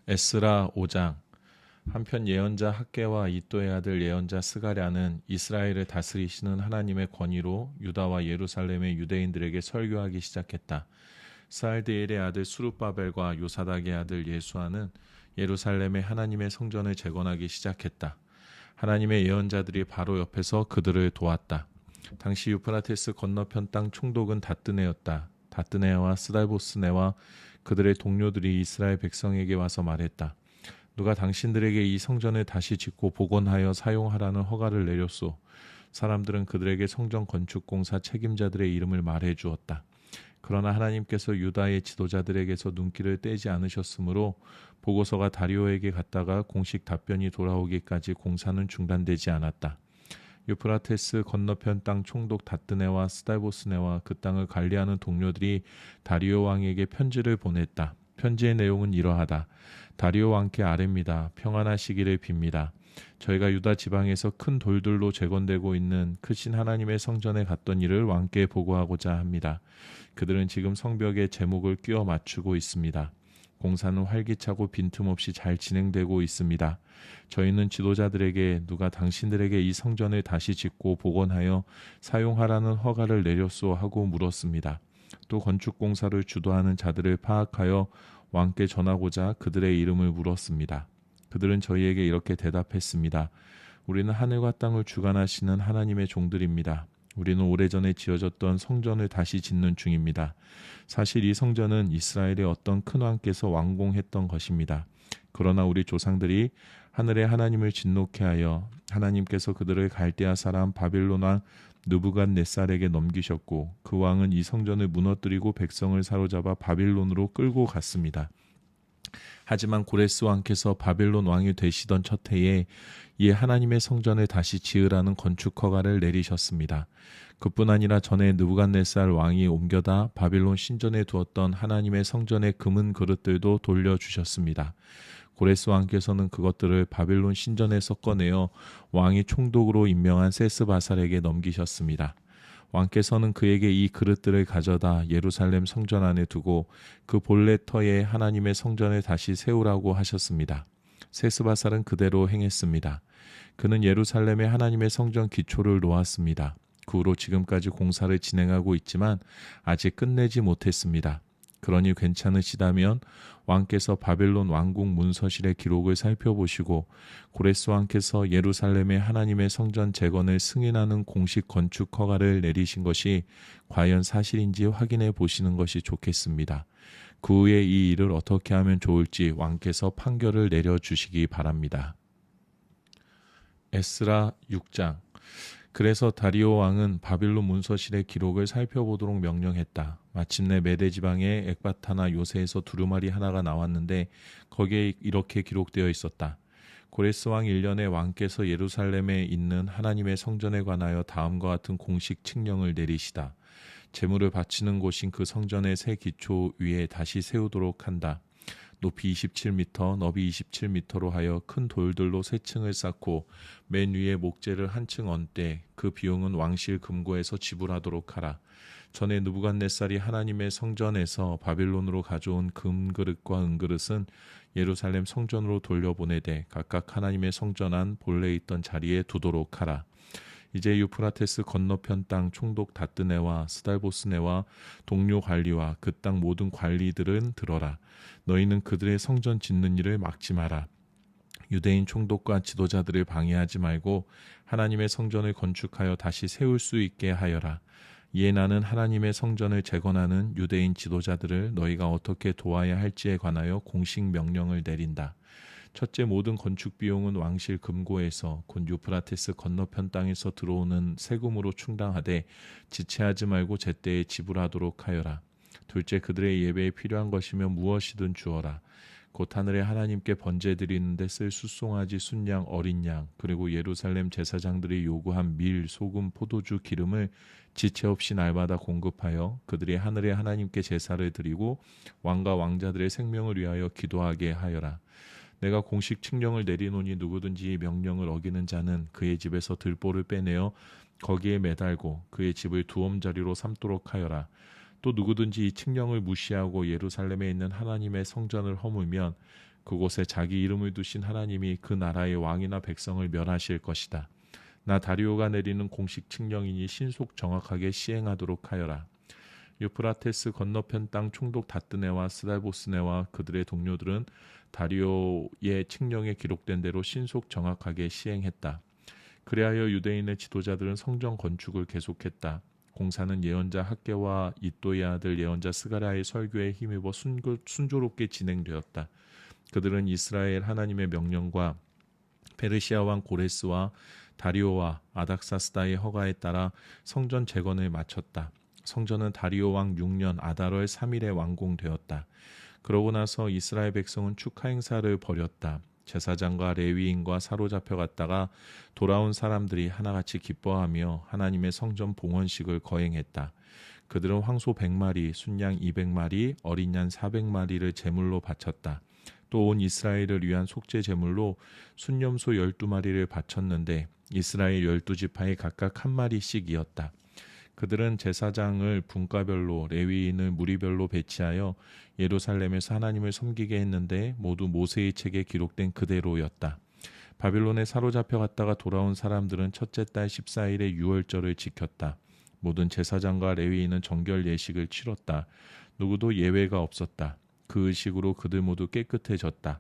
에스라 5장. 한편 예언자 학개와 이도의 아들 예언자 스가랴는 이스라엘을 다스리시는 하나님의 권위로 유다와 예루살렘의 유대인들에게 설교하기 시작했다. 스알디엘의 아들 수룹바벨과 요사닥의 아들 예수아는 예루살렘의 하나님의 성전을 재건하기 시작했다. 하나님의 예언자들이 바로 옆에서 그들을 도왔다. 당시 유프라테스 건너편 땅 총독은 다뜨네였다. 다뜨네와 스달보스네와 그들의 동료들이 이스라엘 백성에게 와서 말했다. 누가 당신들에게 이 성전을 다시 짓고 복원하여 사용하라는 허가를 내렸소. 사람들은 그들에게 성전 건축 공사 책임자들의 이름을 말해 주었다. 그러나 하나님께서 유다의 지도자들에게서 눈길을 떼지 않으셨으므로 보고서가 다리오에게 갔다가 공식 답변이 돌아오기까지 공사는 중단되지 않았다. 유프라테스 건너편 땅 총독 다뜨네와 스달보스네와 그 땅을 관리하는 동료들이 다리오 왕에게 편지를 보냈다. 편지의 내용은 이러하다. 다리오 왕께 아뢰입니다. 평안하시기를 빕니다. 저희가 유다 지방에서 큰 돌들로 재건되고 있는 크신 하나님의 성전에 갔던 일을 왕께 보고하고자 합니다. 그들은 지금 성벽에 제목을 끼워 맞추고 있습니다. 공사는 활기차고 빈틈없이 잘 진행되고 있습니다. 저희는 지도자들에게 누가 당신들에게 이 성전을 다시 짓고 복원하여 사용하라는 허가를 내렸소 하고 물었습니다. 또 건축공사를 주도하는 자들을 파악하여 왕께 전하고자 그들의 이름을 물었습니다. 그들은 저희에게 이렇게 대답했습니다. 우리는 하늘과 땅을 주관하시는 하나님의 종들입니다. 우리는 오래전에 지어졌던 성전을 다시 짓는 중입니다. 사실 이 성전은 이스라엘의 어떤 큰 왕께서 완공했던 것입니다. 그러나 우리 조상들이 하늘의 하나님을 진노케 하여 하나님께서 그들을 갈대아 사람 바빌론 왕 느부갓네살에게 넘기셨고 그 왕은 이 성전을 무너뜨리고 백성을 사로잡아 바빌론으로 끌고 갔습니다. 하지만 고레스 왕께서 바벨론 왕이 되시던 첫 해에 이 하나님의 성전을 다시 지으라는 건축 허가를 내리셨습니다. 그뿐 아니라 전에 느부갓네살 왕이 옮겨다 바빌론 신전에 두었던 하나님의 성전의 금은 그릇들도 돌려주셨습니다. 고레스 왕께서는 그것들을 바빌론 신전에서 꺼내어 왕이 총독으로 임명한 세스바살에게 넘기셨습니다. 왕께서는 그에게 이 그릇들을 가져다 예루살렘 성전 안에 두고 그 본래 터에 하나님의 성전을 다시 세우라고 하셨습니다. 세스바살은 그대로 행했습니다. 그는 예루살렘에 하나님의 성전 기초를 놓았습니다. 그 후로 지금까지 공사를 진행하고 있지만 아직 끝내지 못했습니다. 그러니 괜찮으시다면 왕께서 바벨론 왕궁 문서실의 기록을 살펴보시고 고레스 왕께서 예루살렘의 하나님의 성전 재건을 승인하는 공식 건축 허가를 내리신 것이 과연 사실인지 확인해 보시는 것이 좋겠습니다. 그 후에 이 일을 어떻게 하면 좋을지 왕께서 판결을 내려주시기 바랍니다. 에스라 6장. 그래서 다리오 왕은 바빌론 문서실의 기록을 살펴보도록 명령했다. 마침내 메대 지방의 엑바타나 요새에서 두루마리 하나가 나왔는데 거기에 이렇게 기록되어 있었다. 고레스 왕 1년에 왕께서 예루살렘에 있는 하나님의 성전에 관하여 다음과 같은 공식 칙령을 내리시다. 제물을 바치는 곳인 그 성전의 새 기초 위에 다시 세우도록 한다. 높이 27m, 너비 27m로 하여 큰 돌들로 세 층을 쌓고 맨 위에 목재를 한 층 얹되 그 비용은 왕실 금고에서 지불하도록 하라. 전에 느부갓네살이 하나님의 성전에서 바빌론으로 가져온 금그릇과 은그릇은 예루살렘 성전으로 돌려보내되 각각 하나님의 성전 안 본래 있던 자리에 두도록 하라. 이제 유프라테스 건너편 땅 총독 다뜨네와 스달보스네와 동료 관리와 그 땅 모든 관리들은 들어라. 너희는 그들의 성전 짓는 일을 막지 마라. 유대인 총독과 지도자들을 방해하지 말고 하나님의 성전을 건축하여 다시 세울 수 있게 하여라. 이에 나는 하나님의 성전을 재건하는 유대인 지도자들을 너희가 어떻게 도와야 할지에 관하여 공식 명령을 내린다. 첫째, 모든 건축 비용은 왕실 금고에서 곧 유프라테스 건너편 땅에서 들어오는 세금으로 충당하되 지체하지 말고 제때에 지불하도록 하여라. 둘째, 그들의 예배에 필요한 것이면 무엇이든 주어라. 곧 하늘의 하나님께 번제 드리는데 쓸 숫송아지, 순양, 어린 양, 그리고 예루살렘 제사장들이 요구한 밀, 소금, 포도주, 기름을 지체 없이 날마다 공급하여 그들이 하늘의 하나님께 제사를 드리고 왕과 왕자들의 생명을 위하여 기도하게 하여라. 내가 공식 칙령을 내리노니 누구든지 명령을 어기는 자는 그의 집에서 들보를 빼내어 거기에 매달고 그의 집을 두엄자리로 삼도록 하여라. 또 누구든지 이 칙령을 무시하고 예루살렘에 있는 하나님의 성전을 허물면 그곳에 자기 이름을 두신 하나님이 그 나라의 왕이나 백성을 멸하실 것이다. 나 다리오가 내리는 공식 칙령이니 신속 정확하게 시행하도록 하여라. 유프라테스 건너편 땅 총독 다뜨네와 스달보스네와 그들의 동료들은 다리오의 칙령에 기록된 대로 신속 정확하게 시행했다. 그리하여 유대인의 지도자들은 성전 건축을 계속했다. 공사는 예언자 학개와 이또의 아들 예언자 스가랴의 설교에 힘입어 순조롭게 진행되었다. 그들은 이스라엘 하나님의 명령과 페르시아 왕 고레스와 다리오와 아닥사스다의 허가에 따라 성전 재건을 마쳤다. 성전은 다리오 왕 6년 아달월 3일에 완공되었다. 그러고 나서 이스라엘 백성은 축하 행사를 벌였다. 제사장과 레위인과 사로잡혀 갔다가 돌아온 사람들이 하나같이 기뻐하며 하나님의 성전 봉헌식을 거행했다. 그들은 황소 100마리, 순양 200마리, 어린 양 400마리를 제물로 바쳤다. 또 온 이스라엘을 위한 속죄 제물로 순염소 12마리를 바쳤는데 이스라엘 12지파에 각각 한 마리씩이었다. 그들은 제사장을 분과별로 레위인을 무리별로 배치하여 예루살렘에서 하나님을 섬기게 했는데 모두 모세의 책에 기록된 그대로였다. 바빌론에 사로잡혀 갔다가 돌아온 사람들은 첫째 달 14일에 유월절을 지켰다. 모든 제사장과 레위인은 정결 예식을 치렀다. 누구도 예외가 없었다. 그 의식으로 그들 모두 깨끗해졌다.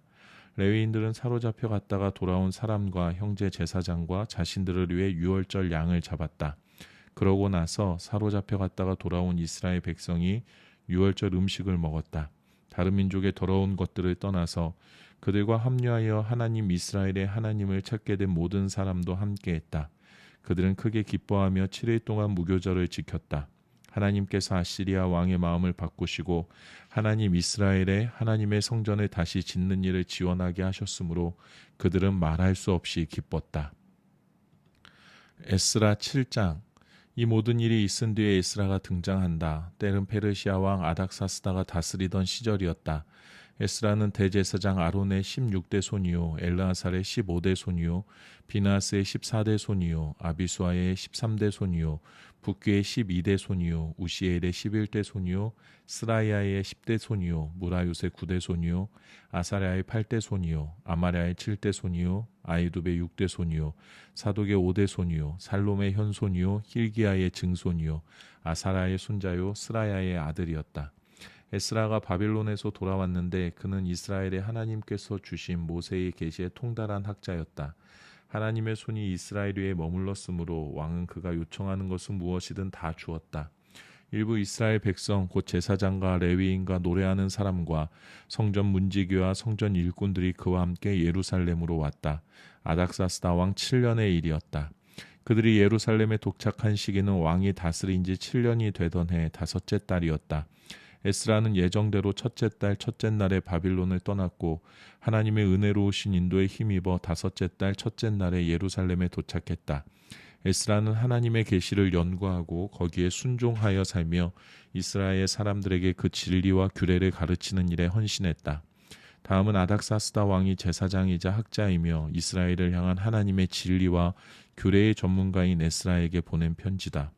레위인들은 사로잡혀 갔다가 돌아온 사람과 형제 제사장과 자신들을 위해 유월절 양을 잡았다. 그러고 나서 사로잡혀 갔다가 돌아온 이스라엘 백성이 유월절 음식을 먹었다. 다른 민족의 더러운 것들을 떠나서 그들과 합류하여 하나님 이스라엘의 하나님을 찾게 된 모든 사람도 함께했다. 그들은 크게 기뻐하며 7일 동안 무교절을 지켰다. 하나님께서 아시리아 왕의 마음을 바꾸시고 하나님 이스라엘의 하나님의 성전을 다시 짓는 일을 지원하게 하셨으므로 그들은 말할 수 없이 기뻤다. 에스라 7장. 이 모든 일이 있은 뒤에 에스라가 등장한다. 때는 페르시아 왕 아닥사스다가 다스리던 시절이었다. 에스라는 대제사장 아론의 16대 손이요, 엘르아살의 15대 손이요, 비나스의 14대 손이요, 아비수아의 13대 손이요, 붓기의 12대 손이요, 우시엘의 11대 손이요, 스라이아의 10대 손이요, 무라요의 9대 손이요, 아사랴의 8대 손이요, 아마랴의 7대 손이요, 아이두의 6대 손이요, 사독의 5대 손이요, 살롬의 현손이요, 힐기야의 증손이요, 아사랴의 손자요, 스라야의 아들이었다. 에스라가 바빌론에서 돌아왔는데 그는 이스라엘의 하나님께서 주신 모세의 계시에 통달한 학자였다. 하나님의 손이 이스라엘 위에 머물렀으므로 왕은 그가 요청하는 것은 무엇이든 다 주었다. 일부 이스라엘 백성 곧 제사장과 레위인과 노래하는 사람과 성전 문지기와 성전 일꾼들이 그와 함께 예루살렘으로 왔다. 아닥사스다 왕 7년의 일이었다. 그들이 예루살렘에 도착한 시기는 왕이 다스린 지 7년이 되던 해 다섯째 달이었다. 에스라는 예정대로 첫째 달 첫째 날에 바빌론을 떠났고 하나님의 은혜로우신 인도에 힘입어 다섯째 달 첫째 날에 예루살렘에 도착했다. 에스라는 하나님의 계시를 연구하고 거기에 순종하여 살며 이스라엘 사람들에게 그 진리와 규례를 가르치는 일에 헌신했다. 다음은 아닥사스다 왕이 제사장이자 학자이며 이스라엘을 향한 하나님의 진리와 규례의 전문가인 에스라에게 보낸 편지다.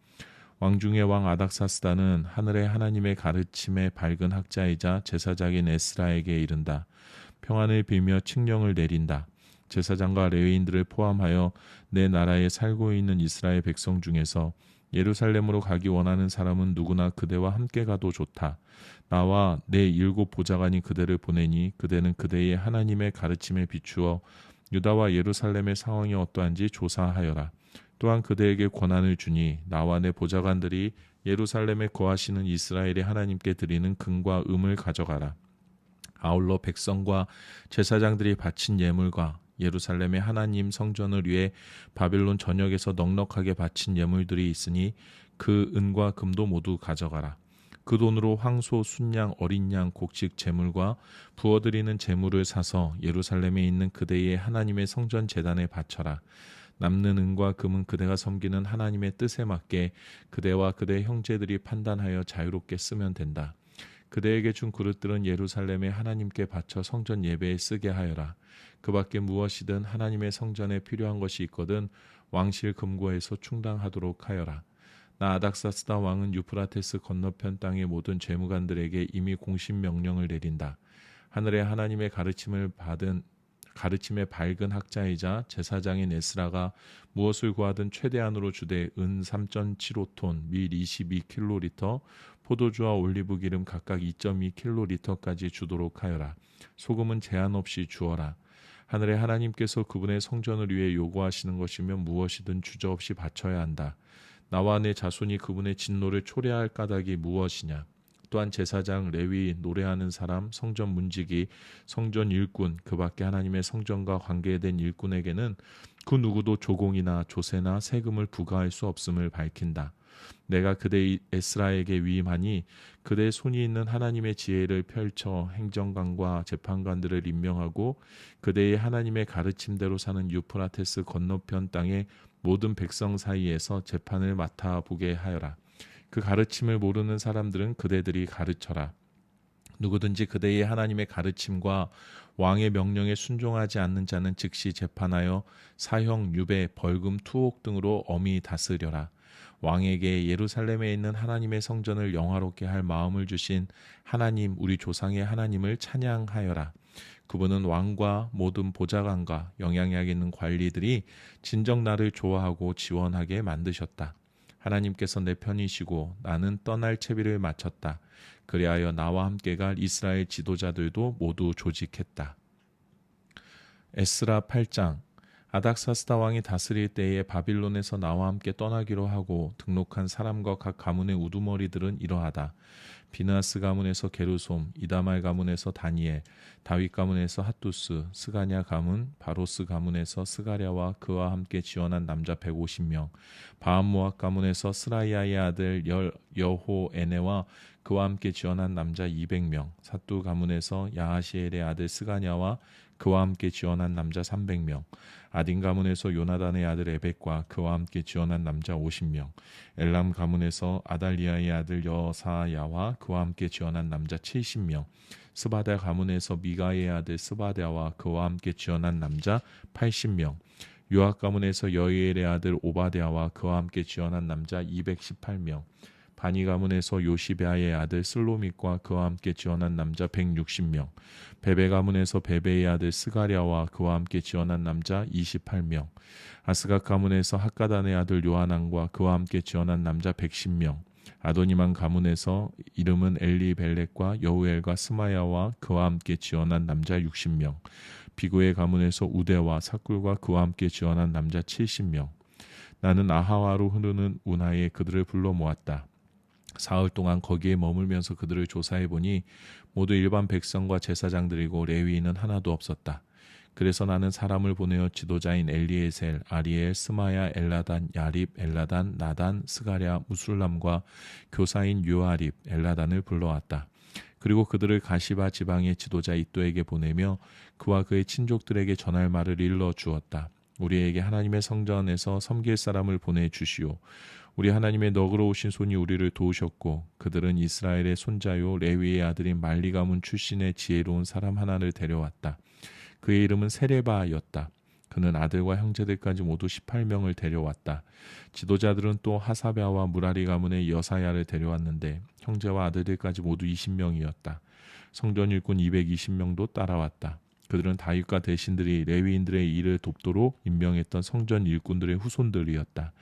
왕중의 왕 아닥사스다는 하늘의 하나님의 가르침에 밝은 학자이자 제사장인 에스라에게 이른다. 평안을 빌며 칙령을 내린다. 제사장과 레위인들을 포함하여 내 나라에 살고 있는 이스라엘 백성 중에서 예루살렘으로 가기 원하는 사람은 누구나 그대와 함께 가도 좋다. 나와 내 7 보좌관이 그대를 보내니 그대는 그대의 하나님의 가르침에 비추어 유다와 예루살렘의 상황이 어떠한지 조사하여라. 또한 그대에게 권한을 주니 나와 내 보좌관들이 예루살렘에 거하시는 이스라엘의 하나님께 드리는 금과 음을 가져가라. 아울러 백성과 제사장들이 바친 예물과 예루살렘의 하나님 성전을 위해 바빌론 전역에서 넉넉하게 바친 예물들이 있으니 그 은과 금도 모두 가져가라. 그 돈으로 황소, 순양, 어린 양, 곡식 제물과 부어드리는 제물을 사서 예루살렘에 있는 그대의 하나님의 성전 제단에 바쳐라. 남는 은과 금은 그대가 섬기는 하나님의 뜻에 맞게 그대와 그대 형제들이 판단하여 자유롭게 쓰면 된다. 그대에게 준 그릇들은 예루살렘의 하나님께 바쳐 성전 예배에 쓰게 하여라. 그 밖에 무엇이든 하나님의 성전에 필요한 것이 있거든 왕실 금고에서 충당하도록 하여라. 나 아닥사스다 왕은 유프라테스 건너편 땅의 모든 재무관들에게 이미 공신 명령을 내린다. 하늘의 하나님의 가르침에 밝은 학자이자 제사장인 에스라가 무엇을 구하든 최대한으로 주되 은 3.75톤, 밀 22킬로리터, 포도주와 올리브 기름 각각 2.2킬로리터까지 주도록 하여라. 소금은 제한 없이 주어라. 하늘의 하나님께서 그분의 성전을 위해 요구하시는 것이면 무엇이든 주저없이 바쳐야 한다. 나와 내 자손이 그분의 진노를 초래할 까닭이 무엇이냐? 또한 제사장, 레위, 노래하는 사람, 성전 문지기, 성전 일꾼, 그 밖에 하나님의 성전과 관계된 일꾼에게는 그 누구도 조공이나 조세나 세금을 부과할 수 없음을 밝힌다. 내가 그대 에스라에게 위임하니 그대의 손이 있는 하나님의 지혜를 펼쳐 행정관과 재판관들을 임명하고 그대의 하나님의 가르침대로 사는 유프라테스 건너편 땅의 모든 백성 사이에서 재판을 맡아보게 하여라. 그 가르침을 모르는 사람들은 그대들이 가르쳐라. 누구든지 그대의 하나님의 가르침과 왕의 명령에 순종하지 않는 자는 즉시 재판하여 사형, 유배, 벌금, 투옥 등으로 엄히 다스려라. 왕에게 예루살렘에 있는 하나님의 성전을 영화롭게 할 마음을 주신 하나님, 우리 조상의 하나님을 찬양하여라. 그분은 왕과 모든 보좌관과 영향력 있는 관리들이 진정 나를 좋아하고 지원하게 만드셨다. 하나님께서 내 편이시고 나는 떠날 채비를 마쳤다. 그리하여 나와 함께 갈 이스라엘 지도자들도 모두 조직했다. 에스라 8장. 아닥사스다 왕이 다스릴 때에 바빌론에서 나와 함께 떠나기로 하고 등록한 사람과 각 가문의 우두머리들은 이러하다. 비느하스 가문에서 게르솜, 이다말 가문에서 다니엘, 다윗 가문에서 핫두스, 스가냐 가문, 바로스 가문에서 스가랴와 그와 함께 지원한 남자 150명, 바암모압 가문에서 스라이아의 아들 여호에네와 그와 함께 지원한 남자 200명, 삿두 가문에서 야하시엘의 아들 스가냐와 그와 함께 지원한 남자 300명, 아딘 가문에서 요나단의 아들 에벡과 그와 함께 지원한 남자 50명, 엘람 가문에서 아달리아의 아들 여사야와 그와 함께 지원한 남자 70명, 스바다 가문에서 미가의 아들 스바다와 그와 함께 지원한 남자 80명, 요압 가문에서 여이엘의 아들 오바댜와 그와 함께 지원한 남자 218명, 바니 가문에서 요시베아의 아들 슬로밋과 그와 함께 지원한 남자 160명, 베베 가문에서 베베의 아들 스가랴와 그와 함께 지원한 남자 28명, 아스갓 가문에서 핫가단의 아들 요하난과 그와 함께 지원한 남자 110명, 아도니만 가문에서 이름은 엘리벨렉과 여우엘과 스마야와 그와 함께 지원한 남자 60명, 비구의 가문에서 우데와 삭굴과 그와 함께 지원한 남자 70명. 나는 아하와로 흐르는 운하에 그들을 불러 모았다. 사흘 동안 거기에 머물면서 그들을 조사해 보니 모두 일반 백성과 제사장들이고 레위인은 하나도 없었다. 그래서 나는 사람을 보내어 지도자인 엘리에셀, 아리엘, 스마야, 엘라단, 야립, 엘라단, 나단, 스가랴, 무술람과 교사인 요아립, 엘라단을 불러왔다. 그리고 그들을 가시바 지방의 지도자 이또에게 보내며 그와 그의 친족들에게 전할 말을 일러 주었다. 우리에게 하나님의 성전에서 섬길 사람을 보내주시오. 우리 하나님의 너그러우신 손이 우리를 도우셨고 그들은 이스라엘의 손자요 레위의 아들인 말리 가문 출신의 지혜로운 사람 하나를 데려왔다. 그의 이름은 세레바였다. 그는 아들과 형제들까지 모두 18명을 데려왔다. 지도자들은 또 하사랴와 무라리 가문의 여사야를 데려왔는데 형제와 아들들까지 모두 20명이었다. 성전 일꾼 220명도 따라왔다. 그들은 다윗과 대신들이 레위인들의 일을 돕도록 임명했던 성전 일꾼들의 후손들이었다.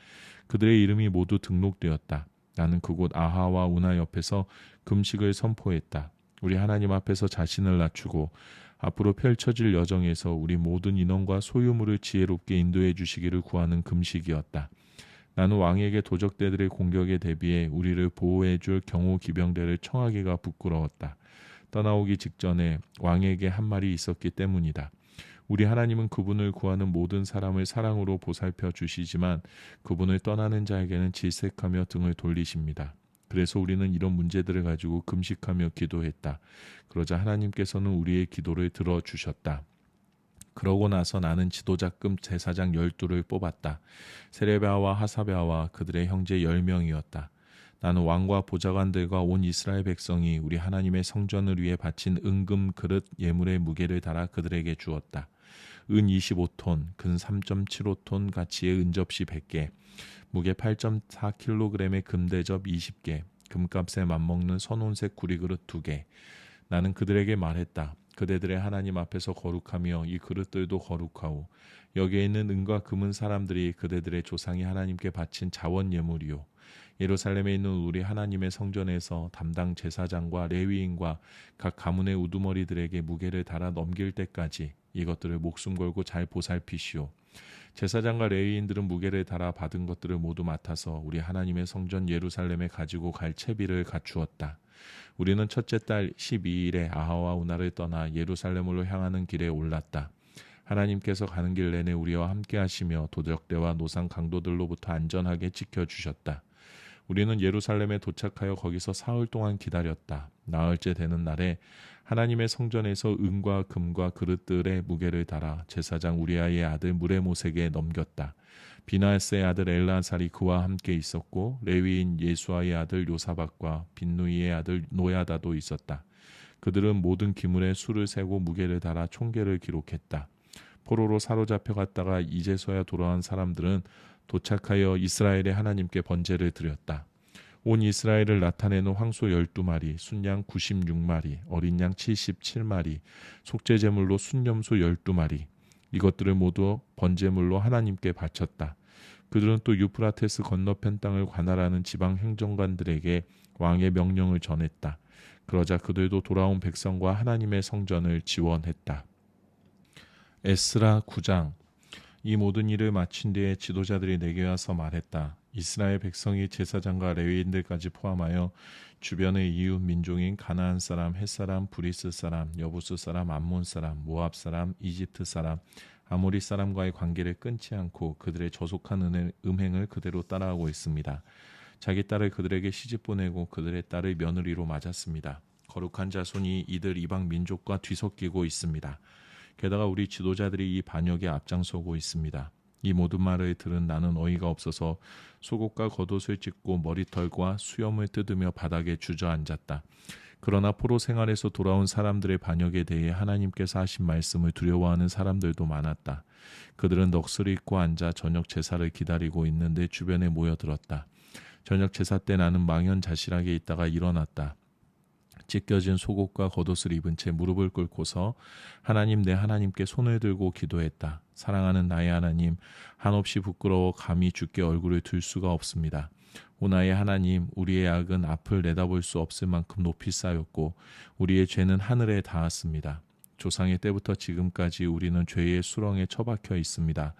그들의 이름이 모두 등록되었다. 나는 그곳 아하와 우나 옆에서 금식을 선포했다. 우리 하나님 앞에서 자신을 낮추고 앞으로 펼쳐질 여정에서 우리 모든 인원과 소유물을 지혜롭게 인도해 주시기를 구하는 금식이었다. 나는 왕에게 도적대들의 공격에 대비해 우리를 보호해 줄 경호 기병대를 청하기가 부끄러웠다. 떠나오기 직전에 왕에게 한 말이 있었기 때문이다. 우리 하나님은 그분을 구하는 모든 사람을 사랑으로 보살펴 주시지만 그분을 떠나는 자에게는 질색하며 등을 돌리십니다. 그래서 우리는 이런 문제들을 가지고 금식하며 기도했다. 그러자 하나님께서는 우리의 기도를 들어주셨다. 그러고 나서 나는 지도자급 제사장 12를 뽑았다. 세레바와 하사랴와 그들의 형제 10명이었다. 나는 왕과 보좌관들과 온 이스라엘 백성이 우리 하나님의 성전을 위해 바친 은금 그릇 예물의 무게를 달아 그들에게 주었다. 은 25톤, 근 3.75톤 가치의 은접시 100개, 무게 8.4kg의 금대접 20개, 금값에 맞먹는 선온색 구리그릇 2개. 나는 그들에게 말했다. 그대들의 하나님 앞에서 거룩하며 이 그릇들도 거룩하오. 여기에 있는 은과 금은 사람들이 그대들의 조상이 하나님께 바친 자원 예물이요. 예루살렘에 있는 우리 하나님의 성전에서 담당 제사장과 레위인과 각 가문의 우두머리들에게 무게를 달아 넘길 때까지 이것들을 목숨 걸고 잘 보살피시오. 제사장과 레위인들은 무게를 달아 받은 것들을 모두 맡아서 우리 하나님의 성전 예루살렘에 가지고 갈 채비를 갖추었다. 우리는 첫째 달 12일에 아하와 우나를 떠나 예루살렘으로 향하는 길에 올랐다. 하나님께서 가는 길 내내 우리와 함께 하시며 도적대와 노상 강도들로부터 안전하게 지켜주셨다. 우리는 예루살렘에 도착하여 거기서 사흘 동안 기다렸다. 나흘째 되는 날에 하나님의 성전에서 은과 금과 그릇들의 무게를 달아 제사장 우리아의 아들 무레모색에 넘겼다. 비나스의 아들 엘라살이 그와 함께 있었고 레위인 예수아의 아들 요사박과 빈누이의 아들 노야다도 있었다. 그들은 모든 기물에 수를 세고 무게를 달아 총계를 기록했다. 포로로 사로잡혀 갔다가 이제서야 돌아온 사람들은 도착하여 이스라엘의 하나님께 번제를 드렸다. 온 이스라엘을 나타내는 황소 12마리, 순양 96마리, 어린 양 77마리, 속죄제물로 순염소 12마리, 이것들을 모두 번제물로 하나님께 바쳤다. 그들은 또 유프라테스 건너편 땅을 관할하는 지방 행정관들에게 왕의 명령을 전했다. 그러자 그들도 돌아온 백성과 하나님의 성전을 지원했다. 에스라 9장. 이 모든 일을 마친 뒤에 지도자들이 내게 와서 말했다. 이스라엘 백성이 제사장과 레위인들까지 포함하여 주변의 이웃 민족인 가나안 사람, 헷 사람, 브리스 사람, 여부스 사람, 암몬 사람, 모압 사람, 이집트 사람, 아모리 사람과의 관계를 끊지 않고 그들의 저속한 음행을 그대로 따라하고 있습니다. 자기 딸을 그들에게 시집 보내고 그들의 딸을 며느리로 맞았습니다. 거룩한 자손이 이들 이방 민족과 뒤섞이고 있습니다. 게다가 우리 지도자들이 이 반역에 앞장서고 있습니다. 이 모든 말을 들은 나는 어이가 없어서 속옷과 겉옷을 찢고 머리털과 수염을 뜯으며 바닥에 주저앉았다. 그러나 포로 생활에서 돌아온 사람들의 반역에 대해 하나님께서 하신 말씀을 두려워하는 사람들도 많았다. 그들은 넋을 잃고 앉아 저녁 제사를 기다리고 있는데 주변에 모여들었다. 저녁 제사 때 나는 망연자실하게 있다가 일어났다. 찢겨진 속옷과 겉옷을 입은 채 무릎을 꿇고서 하나님 내 하나님께 손을 들고 기도했다. 사랑하는 나의 하나님, 한없이 부끄러워 감히 주께 얼굴을 들 수가 없습니다. 오 나의 하나님, 우리의 악은 앞을 내다볼 수 없을 만큼 높이 쌓였고 우리의 죄는 하늘에 닿았습니다. 조상의 때부터 지금까지 우리는 죄의 수렁에 처박혀 있습니다.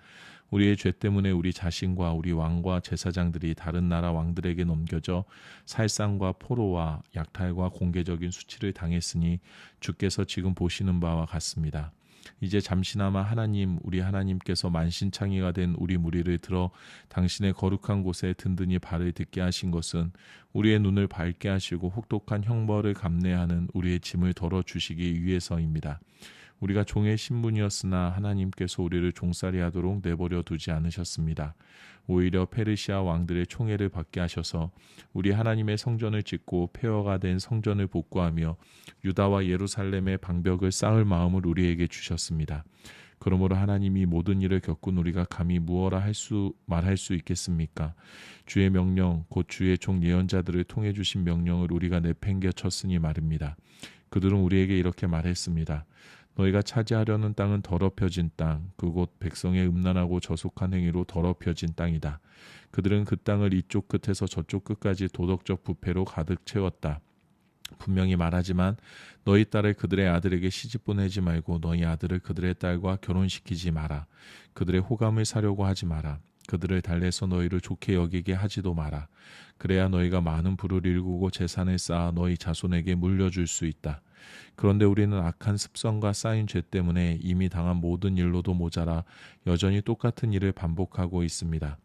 우리의 죄 때문에 우리 자신과 우리 왕과 제사장들이 다른 나라 왕들에게 넘겨져 살상과 포로와 약탈과 공개적인 수치를 당했으니 주께서 지금 보시는 바와 같습니다. 이제 잠시나마 하나님, 우리 하나님께서 만신창이가 된 우리 무리를 들어 당신의 거룩한 곳에 든든히 발을 딛게 하신 것은 우리의 눈을 밝게 하시고 혹독한 형벌을 감내하는 우리의 짐을 덜어주시기 위해서입니다. 우리가 종의 신분이었으나 하나님께서 우리를 종살이 하도록 내버려 두지 않으셨습니다. 오히려 페르시아 왕들의 총애를 받게 하셔서 우리 하나님의 성전을 짓고 폐허가 된 성전을 복구하며 유다와 예루살렘의 방벽을 쌓을 마음을 우리에게 주셨습니다. 그러므로 하나님이 모든 일을 겪은 우리가 감히 무엇라 말할 수 있겠습니까? 주의 명령, 곧 주의 종 예언자들을 통해 주신 명령을 우리가 내팽개쳤으니 말입니다. 그들은 우리에게 이렇게 말했습니다. 너희가 차지하려는 땅은 더럽혀진 땅, 그곳 백성의 음란하고 저속한 행위로 더럽혀진 땅이다. 그들은 그 땅을 이쪽 끝에서 저쪽 끝까지 도덕적 부패로 가득 채웠다. 분명히 말하지만 너희 딸을 그들의 아들에게 시집 보내지 말고 너희 아들을 그들의 딸과 결혼시키지 마라. 그들의 호감을 사려고 하지 마라. 그들을 달래서 너희를 좋게 여기게 하지도 마라. 그래야 너희가 많은 부를 일구고 재산을 쌓아 너희 자손에게 물려줄 수 있다. 그런데 우리는 악한 습성과 쌓인 죄 때문에 이미 당한 모든 일로도 모자라 여전히 똑같은 일을 반복하고 있습니다.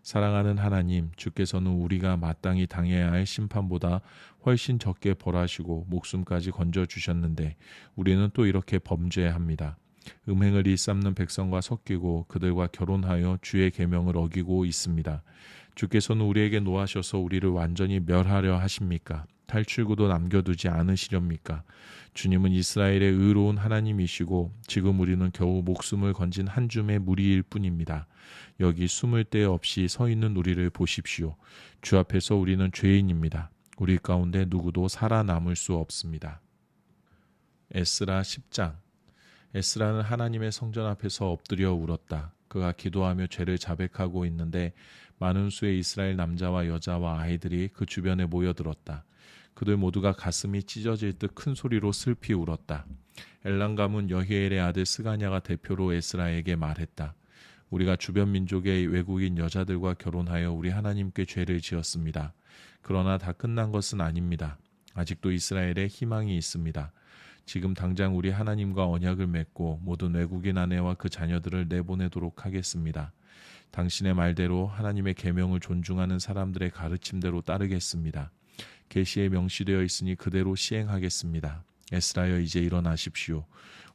사랑하는 하나님, 주께서는 우리가 마땅히 당해야 할 심판보다 훨씬 적게 벌하시고 목숨까지 건져주셨는데 우리는 또 이렇게 범죄합니다. 음행을 일삼는 백성과 섞이고 그들과 결혼하여 주의 계명을 어기고 있습니다. 주께서는 우리에게 노하셔서 우리를 완전히 멸하려 하십니까? 탈출구도 남겨두지 않으시렵니까? 주님은 이스라엘의 의로운 하나님이시고 지금 우리는 겨우 목숨을 건진 한 줌의 무리일 뿐입니다. 여기 숨을 데 없이 서 있는 우리를 보십시오. 주 앞에서 우리는 죄인입니다. 우리 가운데 누구도 살아남을 수 없습니다. 에스라 10장. 에스라는 하나님의 성전 앞에서 엎드려 울었다. 그가 기도하며 죄를 자백하고 있는데 많은 수의 이스라엘 남자와 여자와 아이들이 그 주변에 모여들었다. 그들 모두가 가슴이 찢어질 듯 큰 소리로 슬피 울었다. 엘람 가문 여히엘의 아들 스가냐가 대표로 에스라에게 말했다. 우리가 주변 민족의 외국인 여자들과 결혼하여 우리 하나님께 죄를 지었습니다. 그러나 다 끝난 것은 아닙니다. 아직도 이스라엘에 희망이 있습니다. 지금 당장 우리 하나님과 언약을 맺고 모든 외국인 아내와 그 자녀들을 내보내도록 하겠습니다. 당신의 말대로 하나님의 계명을 존중하는 사람들의 가르침대로 따르겠습니다. 계시에 명시되어 있으니 그대로 시행하겠습니다. 에스라여, 이제 일어나십시오.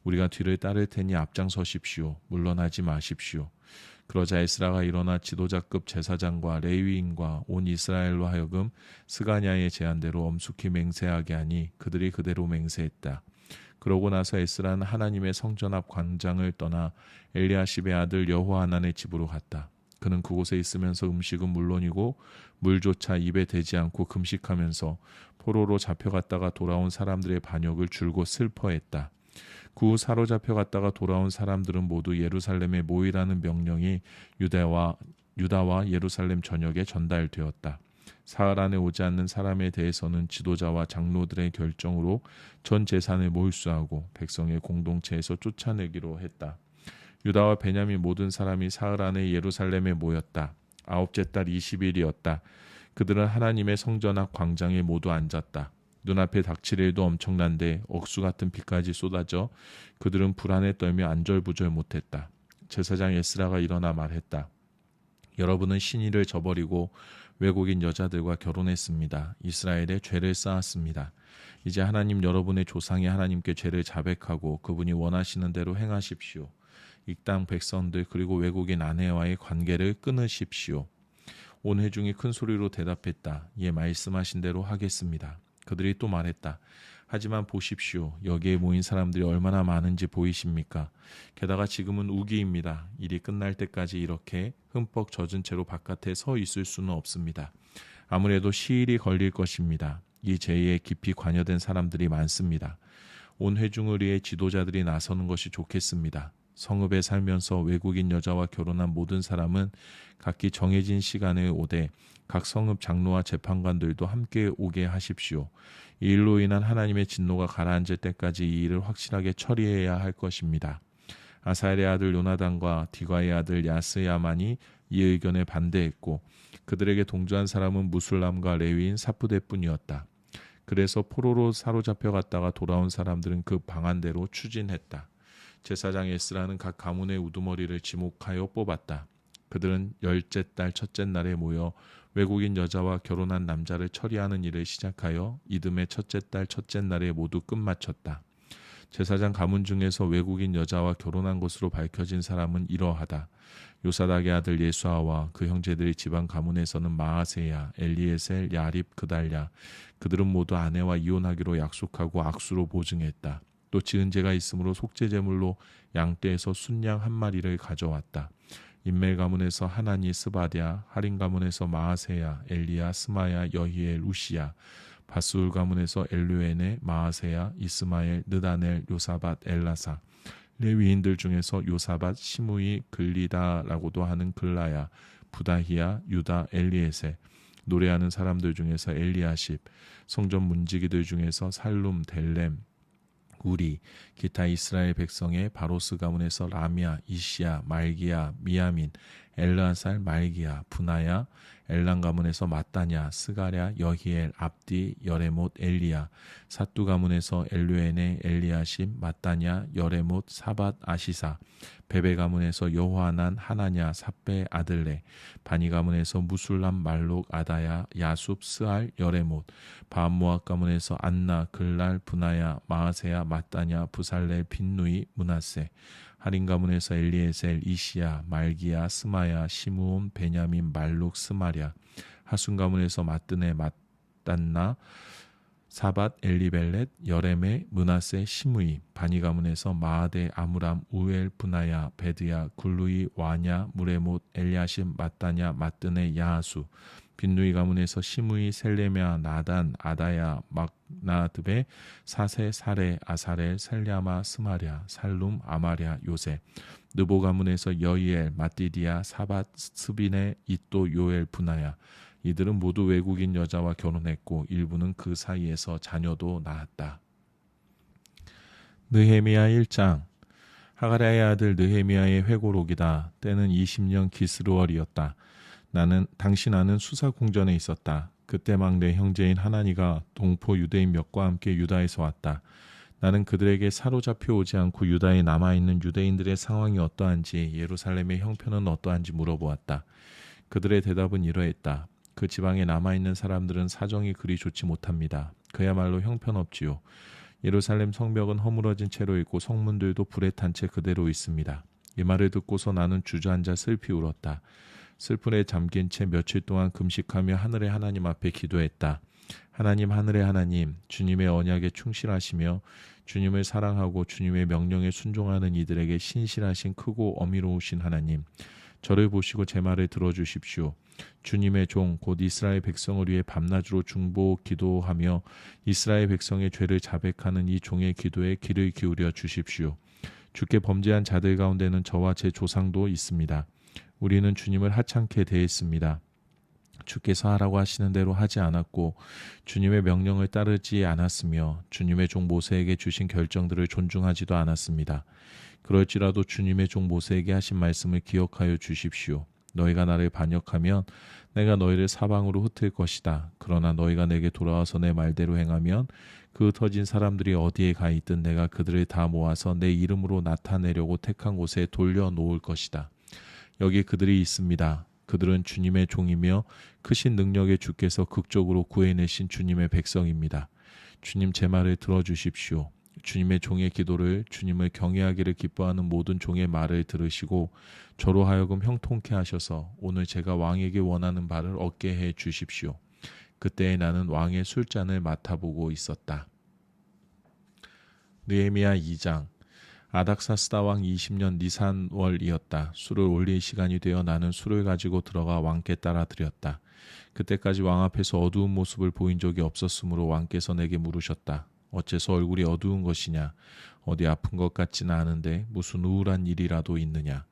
우리가 뒤를 따를 테니 앞장서십시오. 물러나지 마십시오. 그러자 에스라가 일어나 지도자급 제사장과 레위인과 온 이스라엘로 하여금 스가냐의 제안대로 엄숙히 맹세하게 하니 그들이 그대로 맹세했다. 그러고 나서 에스라는 하나님의 성전 앞 광장을 떠나 엘리야십의 아들 여호하난의 집으로 갔다. 그는 그곳에 있으면서 음식은 물론이고 물조차 입에 대지 않고 금식하면서 포로로 잡혀갔다가 돌아온 사람들의 반역을 줄곧 슬퍼했다. 그 후 사로잡혀갔다가 돌아온 사람들은 모두 예루살렘에 모이라는 명령이 유다와 예루살렘 전역에 전달되었다. 사흘 안에 오지 않는 사람에 대해서는 지도자와 장로들의 결정으로 전 재산을 몰수하고 백성의 공동체에서 쫓아내기로 했다. 유다와 베냐민 모든 사람이 사흘 안에 예루살렘에 모였다. 아홉째 달 20일이었다. 그들은 하나님의 성전 앞 광장에 모두 앉았다. 눈앞에 닥칠 일도 엄청난데 억수 같은 비까지 쏟아져 그들은 불안에 떨며 안절부절 못했다. 제사장 에스라가 일어나 말했다. 여러분은 신의를 저버리고 외국인 여자들과 결혼했습니다. 이스라엘에 죄를 쌓았습니다. 이제 하나님 여러분의 조상의 하나님께 죄를 자백하고 그분이 원하시는 대로 행하십시오. 이 땅 백성들 그리고 외국인 아내와의 관계를 끊으십시오. 온 회중이 큰 소리로 대답했다. 예, 말씀하신 대로 하겠습니다. 그들이 또 말했다. 하지만 보십시오. 여기에 모인 사람들이 얼마나 많은지 보이십니까? 게다가 지금은 우기입니다. 일이 끝날 때까지 이렇게 흠뻑 젖은 채로 바깥에 서 있을 수는 없습니다. 아무래도 시일이 걸릴 것입니다. 이 죄에 깊이 관여된 사람들이 많습니다. 온 회중을 위해 지도자들이 나서는 것이 좋겠습니다. 성읍에 살면서 외국인 여자와 결혼한 모든 사람은 각기 정해진 시간에 오되 각 성읍 장로와 재판관들도 함께 오게 하십시오. 이 일로 인한 하나님의 진노가 가라앉을 때까지 이 일을 확실하게 처리해야 할 것입니다. 아사엘의 아들 요나단과 디과의 아들 야스야만이 이 의견에 반대했고 그들에게 동조한 사람은 무술람과 레위인 사프대뿐이었다. 그래서 포로로 사로잡혀갔다가 돌아온 사람들은 그 방안대로 추진했다. 제사장 에스라는 각 가문의 우두머리를 지목하여 뽑았다. 그들은 열째 달 첫째 날에 모여 외국인 여자와 결혼한 남자를 처리하는 일을 시작하여 이듬해 첫째 달 첫째 날에 모두 끝마쳤다. 제사장 가문 중에서 외국인 여자와 결혼한 것으로 밝혀진 사람은 이러하다. 요사닥의 아들 예수아와 그 형제들의 집안 가문에서는 마아세야, 엘리에셀, 야립, 그달랴. 그들은 모두 아내와 이혼하기로 약속하고 악수로 보증했다. 또 지은 죄가 있으므로 속죄 제물로 양떼에서 순양 한 마리를 가져왔다. 인멜 가문에서 하나니 스바랴, 하린 가문에서 마아세야, 엘리야, 스마야, 여히엘, 우시야, 바스울 가문에서 엘류에네, 마아세야, 이스마엘, 느다넬, 요사밧, 엘라사, 레위인들 중에서 요사밧, 시므이, 글리다라고도 하는 글라야, 부다히야, 유다, 엘리에세, 노래하는 사람들 중에서 엘리야십, 성전 문지기들 중에서 살룸, 델렘, 우리, 기타 이스라엘 백성의 바로스 가문에서 라미아, 이시야, 말기야, 미야민, 엘르아살, 말기야, 분하야, 엘람 가문에서 마따냐, 스가랴, 여히엘, 압디, 여레못, 엘리야, 사뚜 가문에서 엘류에네, 엘리야십, 마따냐, 여레못, 사밧, 아시사, 베베 가문에서 여호하난, 하나냐, 삽베, 아들레, 바니 가문에서 무술람, 말록, 아다야, 야숲, 스알, 여레못, 바암모압 가문에서 안나, 글랄, 분하야, 마아세야, 마따냐, 부살레, 빈누이, 문하세, 하린 가문에서 엘리에셀, 이시야, 말기야, 스마야, 시므온, 베냐민, 말룩, 스마랴, 하순 가문에서 마뜨네, 마딴나, 사밧, 엘리벨렛, 여레메, 문하세, 시므이, 바니 가문에서 마아데, 아므람, 우엘, 분하야, 베드야, 굴루이, 와냐, 무레못, 엘리야십, 마따냐, 마뜨네, 야하수, 빈누이 가문에서 시므이, 셀레미야, 나단, 아다야, 막나드베, 사세, 사레, 아사렐, 셀랴마, 스마랴, 살룸, 아마랴, 요셉. 느보 가문에서 여이엘, 마띠디야, 사밧, 스비네, 이또, 요엘, 분하야. 이들은 모두 외국인 여자와 결혼했고 일부는 그 사이에서 자녀도 낳았다. 느헤미야 1장. 하가랴의 아들 느헤미야의 회고록이다. 때는 20년 기스루월이었다. 당시 나는 수사 궁전에 있었다. 그때 막 내 형제인 하나니가 동포 유대인 몇과 함께 유다에서 왔다. 나는 그들에게 사로잡혀 오지 않고 유다에 남아있는 유대인들의 상황이 어떠한지, 예루살렘의 형편은 어떠한지 물어보았다. 그들의 대답은 이러했다. 그 지방에 남아있는 사람들은 사정이 그리 좋지 못합니다. 그야말로 형편없지요. 예루살렘 성벽은 허물어진 채로 있고 성문들도 불에 탄 채 그대로 있습니다. 이 말을 듣고서 나는 주저앉아 슬피 울었다. 슬픔에 잠긴 채 며칠 동안 금식하며 하늘의 하나님 앞에 기도했다. 하나님, 하늘의 하나님, 주님의 언약에 충실하시며 주님을 사랑하고 주님의 명령에 순종하는 이들에게 신실하신 크고 어미로우신 하나님, 저를 보시고 제 말을 들어주십시오. 주님의 종 곧 이스라엘 백성을 위해 밤낮으로 중보 기도하며 이스라엘 백성의 죄를 자백하는 이 종의 기도에 귀를 기울여 주십시오. 주께 범죄한 자들 가운데는 저와 제 조상도 있습니다. 우리는 주님을 하찮게 대했습니다. 주께서 하라고 하시는 대로 하지 않았고 주님의 명령을 따르지 않았으며 주님의 종 모세에게 주신 결정들을 존중하지도 않았습니다. 그럴지라도 주님의 종 모세에게 하신 말씀을 기억하여 주십시오. 너희가 나를 반역하면 내가 너희를 사방으로 흩을 것이다. 그러나 너희가 내게 돌아와서 내 말대로 행하면 그 흩어진 사람들이 어디에 가 있든 내가 그들을 다 모아서 내 이름으로 나타내려고 택한 곳에 돌려놓을 것이다. 여기 그들이 있습니다. 그들은 주님의 종이며 크신 능력의 주께서 극적으로 구해내신 주님의 백성입니다. 주님, 제 말을 들어주십시오. 주님의 종의 기도를, 주님을 경외하기를 기뻐하는 모든 종의 말을 들으시고 저로 하여금 형통케 하셔서 오늘 제가 왕에게 원하는 바를 얻게 해 주십시오. 그때에 나는 왕의 술잔을 맡아보고 있었다. 느헤미야 2장. 아닥사스다 왕 20년 니산월이었다. 술을 올릴 시간이 되어 나는 술을 가지고 들어가 왕께 따라 드렸다. 그때까지 왕 앞에서 어두운 모습을 보인 적이 없었으므로 왕께서 내게 물으셨다. 어째서 얼굴이 어두운 것이냐? 어디 아픈 것 같지는 않은데 무슨 우울한 일이라도 있느냐?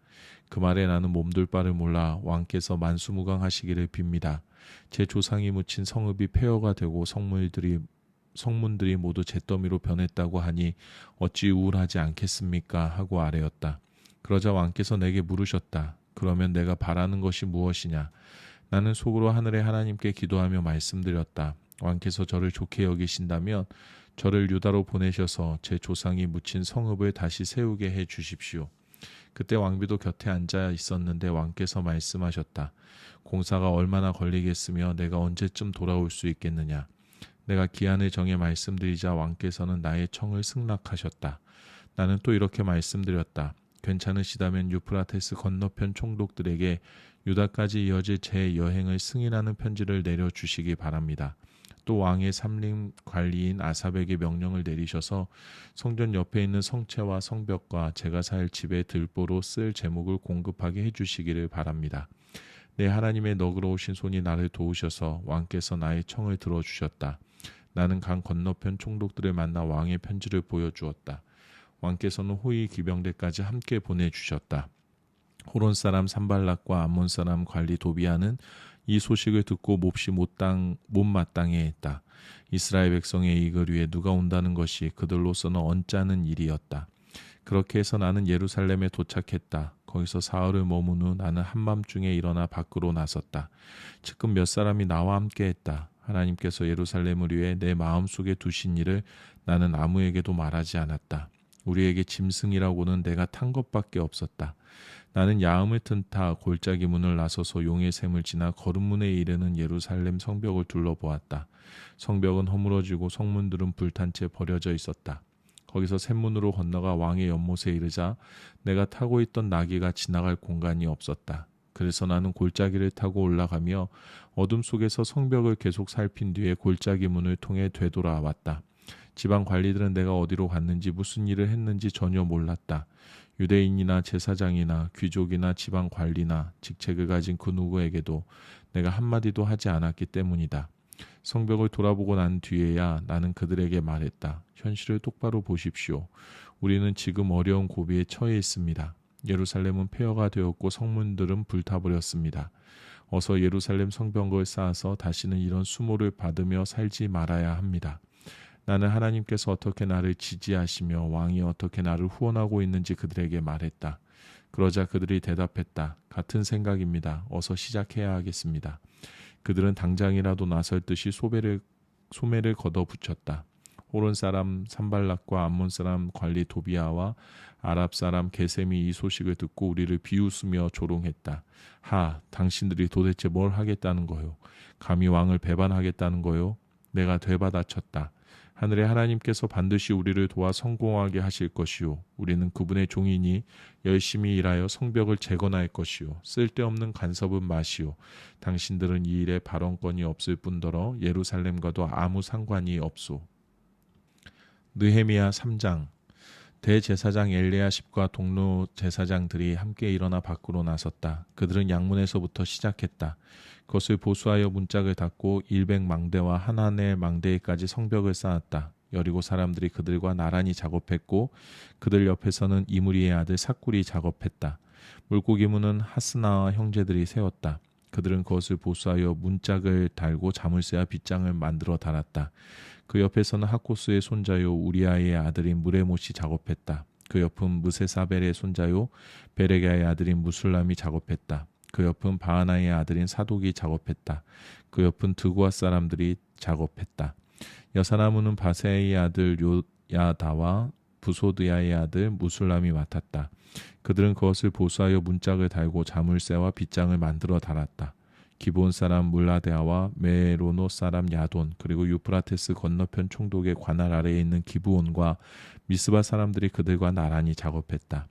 그 말에 나는 몸둘 바를 몰라 왕께서 만수무강하시기를 빕니다. 제 조상이 묻힌 성읍이 폐허가 되고 성문들이 모두 잿더미로 변했다고 하니 어찌 우울하지 않겠습니까? 하고 아뢰었다. 그러자 왕께서 내게 물으셨다. 그러면 내가 바라는 것이 무엇이냐? 나는 속으로 하늘의 하나님께 기도하며 말씀드렸다. 왕께서 저를 좋게 여기신다면 저를 유다로 보내셔서 제 조상이 묻힌 성읍을 다시 세우게 해 주십시오. 그때 왕비도 곁에 앉아 있었는데 왕께서 말씀하셨다. 공사가 얼마나 걸리겠으며 내가 언제쯤 돌아올 수 있겠느냐? 내가 기한을 정해 말씀드리자 왕께서는 나의 청을 승낙하셨다. 나는 또 이렇게 말씀드렸다. 괜찮으시다면 유프라테스 건너편 총독들에게 유다까지 이어질 제 여행을 승인하는 편지를 내려주시기 바랍니다. 또 왕의 삼림 관리인 아삽에게 명령을 내리셔서 성전 옆에 있는 성체와 성벽과 제가 살 집의 들보로 쓸 제목을 공급하게 해주시기를 바랍니다. 내 하나님의 너그러우신 손이 나를 도우셔서 왕께서 나의 청을 들어주셨다. 나는 강 건너편 총독들을 만나 왕의 편지를 보여주었다. 왕께서는 호위 기병대까지 함께 보내주셨다. 호론 사람 산발락과 암몬 사람 관리 도비아는 이 소식을 듣고 몹시 못마땅해했다. 이스라엘 백성의 이익을 위해 누가 온다는 것이 그들로서는 언짢은 일이었다. 그렇게 해서 나는 예루살렘에 도착했다. 거기서 사흘을 머문 후 나는 한밤중에 일어나 밖으로 나섰다. 지금 몇 사람이 나와 함께했다. 하나님께서 예루살렘을 위해 내 마음속에 두신 일을 나는 아무에게도 말하지 않았다. 우리에게 짐승이라고는 내가 탄 것밖에 없었다. 나는 야음을 튼타 골짜기 문을 나서서 용의 샘을 지나 거름문에 이르는 예루살렘 성벽을 둘러보았다. 성벽은 허물어지고 성문들은 불탄 채 버려져 있었다. 거기서 샘문으로 건너가 왕의 연못에 이르자 내가 타고 있던 나귀가 지나갈 공간이 없었다. 그래서 나는 골짜기를 타고 올라가며 어둠 속에서 성벽을 계속 살핀 뒤에 골짜기 문을 통해 되돌아왔다. 지방 관리들은 내가 어디로 갔는지 무슨 일을 했는지 전혀 몰랐다. 유대인이나 제사장이나 귀족이나 지방 관리나 직책을 가진 그 누구에게도 내가 한마디도 하지 않았기 때문이다. 성벽을 돌아보고 난 뒤에야 나는 그들에게 말했다. 현실을 똑바로 보십시오. 우리는 지금 어려운 고비에 처해 있습니다. 예루살렘은 폐허가 되었고 성문들은 불타버렸습니다. 어서 예루살렘 성벽을 쌓아서 다시는 이런 수모를 받으며 살지 말아야 합니다. 나는 하나님께서 어떻게 나를 지지하시며 왕이 어떻게 나를 후원하고 있는지 그들에게 말했다. 그러자 그들이 대답했다. 같은 생각입니다. 어서 시작해야 하겠습니다. 그들은 당장이라도 나설 듯이 소매를 걷어붙였다. 호론 사람 산발락과 암몬 사람 관리 도비아와 아랍 사람 게셈이 이 소식을 듣고 우리를 비웃으며 조롱했다. 하, 당신들이 도대체 뭘 하겠다는 거요? 감히 왕을 배반하겠다는 거요? 내가 되받아쳤다. 하늘의 하나님께서 반드시 우리를 도와 성공하게 하실 것이요. 우리는 그분의 종이니 열심히 일하여 성벽을 재건할 것이요. 쓸데없는 간섭은 마시오. 당신들은 이 일에 발언권이 없을 뿐더러 예루살렘과도 아무 상관이 없소. 느헤미야 3장. 대제사장 엘리야십과 동료 제사장들이 함께 일어나 밖으로 나섰다. 그들은 양문에서부터 시작했다. 그것을 보수하여 문짝을 닫고 100망대와 하나넬 망대에까지 성벽을 쌓았다. 여리고 사람들이 그들과 나란히 작업했고 그들 옆에서는 이므리의 아들 삭굴이 작업했다. 물고기 문은 하스나와 형제들이 세웠다. 그들은 그것을 보수하여 문짝을 달고 자물쇠와 빗장을 만들어 달았다. 그 옆에서는 하코스의 손자요 우리아의 아들인 무레못이 작업했다. 그 옆은 무세사벨의 손자요 베레가의 아들인 무술람이 작업했다. 그 옆은 바하나의 아들인 사독이 작업했다. 그 옆은 드고아 사람들이 작업했다. 여사나무는 바세의 아들 요야다와 부소드야의 아들 무술람이 맡았다. 그들은 그것을 보수하여 문짝을 달고 자물쇠와 빗장을 만들어 달았다. 기브온 사람 물라데아와 메로노 사람 야돈 그리고 유프라테스 건너편 총독의 관할 아래에 있는 기브온과 미스바 사람들이 그들과 나란히 작업했다.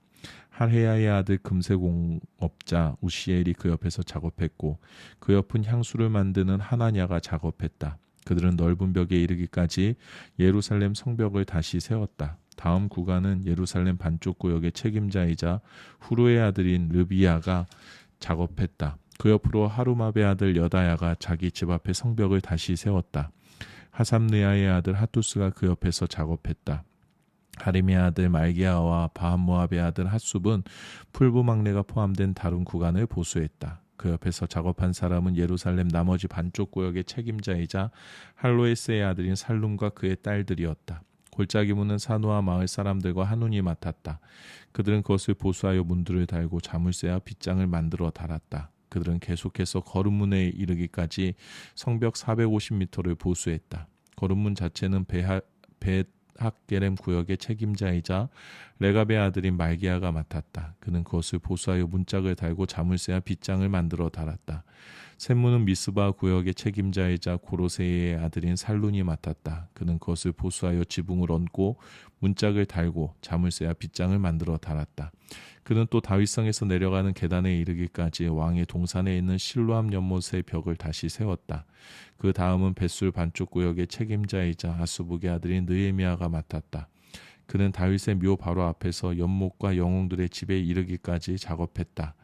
할헤야의 아들 금세공업자 우시엘이 그 옆에서 작업했고 그 옆은 향수를 만드는 하나냐가 작업했다. 그들은 넓은 벽에 이르기까지 예루살렘 성벽을 다시 세웠다. 다음 구간은 예루살렘 반쪽 구역의 책임자이자 후루의 아들인 르비야가 작업했다. 그 옆으로 하루마베 아들 여다야가 자기 집 앞에 성벽을 다시 세웠다. 하삼느야의 아들 하투스가 그 옆에서 작업했다. 하림의 아들 말기야와 바한모압의 아들 핫숲은 풀부망대가 포함된 다른 구간을 보수했다. 그 옆에서 작업한 사람은 예루살렘 나머지 반쪽 구역의 책임자이자 할로에스의 아들인 살룸과 그의 딸들이었다. 골짜기 문은 사노아 마을 사람들과 한운이 맡았다. 그들은 그것을 보수하여 문들을 달고 자물쇠와 빗장을 만들어 달았다. 그들은 계속해서 거름문에 이르기까지 성벽 450m를 보수했다. 거름문 자체는 벳학게렘 구역의 책임자이자 레갑의 아들인 말기야가 맡았다. 그는 그것을 보수하여 문짝을 달고 자물쇠와 빗장을 만들어 달았다. 샘문은 미스바 구역의 책임자이자 고로세의 아들인 살룬이 맡았다. 그는 그것을 보수하여 지붕을 얹고 문짝을 달고 자물쇠와 빗장을 만들어 달았다. 그는 또 다윗성에서 내려가는 계단에 이르기까지 왕의 동산에 있는 실로암 연못의 벽을 다시 세웠다. 그 다음은 벳술 반쪽 구역의 책임자이자 아수북의 아들인 느헤미야가 맡았다. 그는 다윗의 묘 바로 앞에서 연못과 영웅들의 집에 이르기까지 작업했다.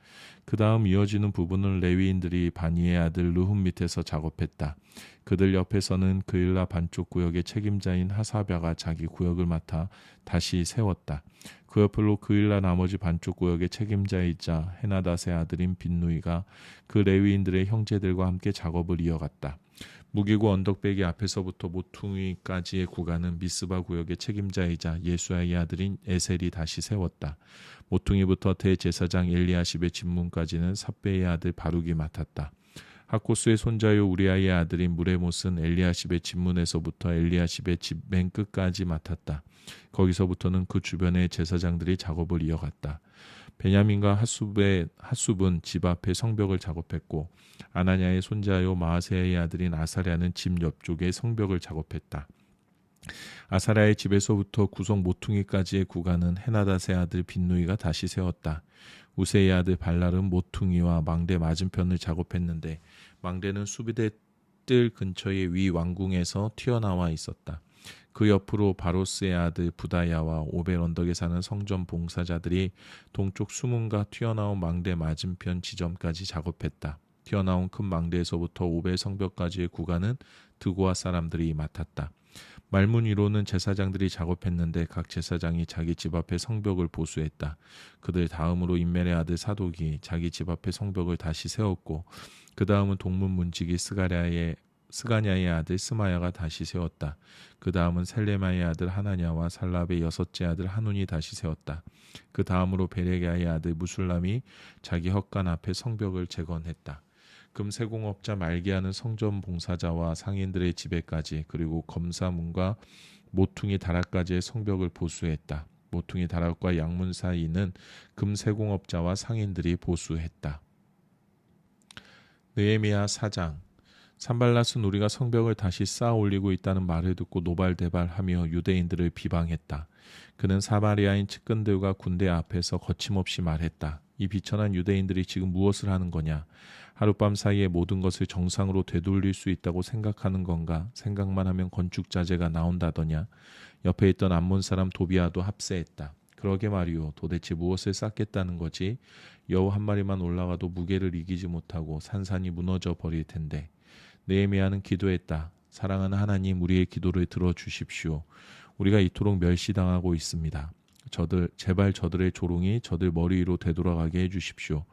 그 다음 이어지는 부분은 레위인들이 바니의 아들 르훔 밑에서 작업했다. 그들 옆에서는 그일라 반쪽 구역의 책임자인 하사랴가 자기 구역을 맡아 다시 세웠다. 그 옆으로 그일라 나머지 반쪽 구역의 책임자이자 헤나닷의 아들인 빈누이가 그 레위인들의 형제들과 함께 작업을 이어갔다. 무기고 언덕배기 앞에서부터 모퉁이까지의 구간은 미스바 구역의 책임자이자 예수아의 아들인 에셀이 다시 세웠다. 모퉁이부터 대제사장 엘리야십의 집문까지는 삽베의 아들 바룩이 맡았다. 하코스의 손자요 우리아의 아들인 무레못은 엘리야십의 집문에서부터 엘리야십의 집 맨 끝까지 맡았다. 거기서부터는 그 주변의 제사장들이 작업을 이어갔다. 베냐민과 핫숲은 집 앞에 성벽을 작업했고 아나냐의 손자요 마아세의 아들인 아사랴는 집 옆쪽에 성벽을 작업했다. 아사랴의 집에서부터 구석 모퉁이까지의 구간은 헤나닷의 아들 빈누이가 다시 세웠다. 우세의 아들 발랄은 모퉁이와 망대 맞은편을 작업했는데 망대는 수비대 뜰 근처의 위 왕궁에서 튀어나와 있었다. 그 옆으로 바로스의 아들 부다야와 오벨 언덕에 사는 성전 봉사자들이 동쪽 수문과 튀어나온 망대 맞은편 지점까지 작업했다. 튀어나온 큰 망대에서부터 오벨 성벽까지의 구간은 드고아 사람들이 맡았다. 말문 위로는 제사장들이 작업했는데 각 제사장이 자기 집 앞에 성벽을 보수했다. 그들 다음으로 인멜의 아들 사독이 자기 집 앞에 성벽을 다시 세웠고 그 다음은 동문 문지기 스가냐의 아들 스마야가 다시 세웠다. 그 다음은 셀레마의 아들 하나냐와 살랍의 여섯째 아들 하눈이 다시 세웠다. 그 다음으로 베레가의 아들 무술람이 자기 헛간 앞에 성벽을 재건했다. 금 세공업자 말기하는 성전 봉사자와 상인들의 집에까지 그리고 검사문과 모퉁이 다락까지의 성벽을 보수했다. 모퉁이 다락과 양문 사이는 금 세공업자와 상인들이 보수했다. 느헤미야 4장. 산발랏은 우리가 성벽을 다시 쌓아 올리고 있다는 말을 듣고 노발대발하며 유대인들을 비방했다. 그는 사마리아인 측근들과 군대 앞에서 거침없이 말했다. 이 비천한 유대인들이 지금 무엇을 하는 거냐? 하룻밤 사이에 모든 것을 정상으로 되돌릴 수 있다고 생각하는 건가? 생각만 하면 건축자재가 나온다더냐? 옆에 있던 암몬 사람 도비아도 합세했다. 그러게 말이오. 도대체 무엇을 쌓겠다는 거지? 여우 한 마리만 올라가도 무게를 이기지 못하고 산산이 무너져 버릴 텐데. 느헤미야는 기도했다. 사랑하는 하나님, 우리의 기도를 들어주십시오. 우리가 이토록 멸시당하고 있습니다. 제발 저들의 조롱이 저들 머리 위로 되돌아가게 해주십시오.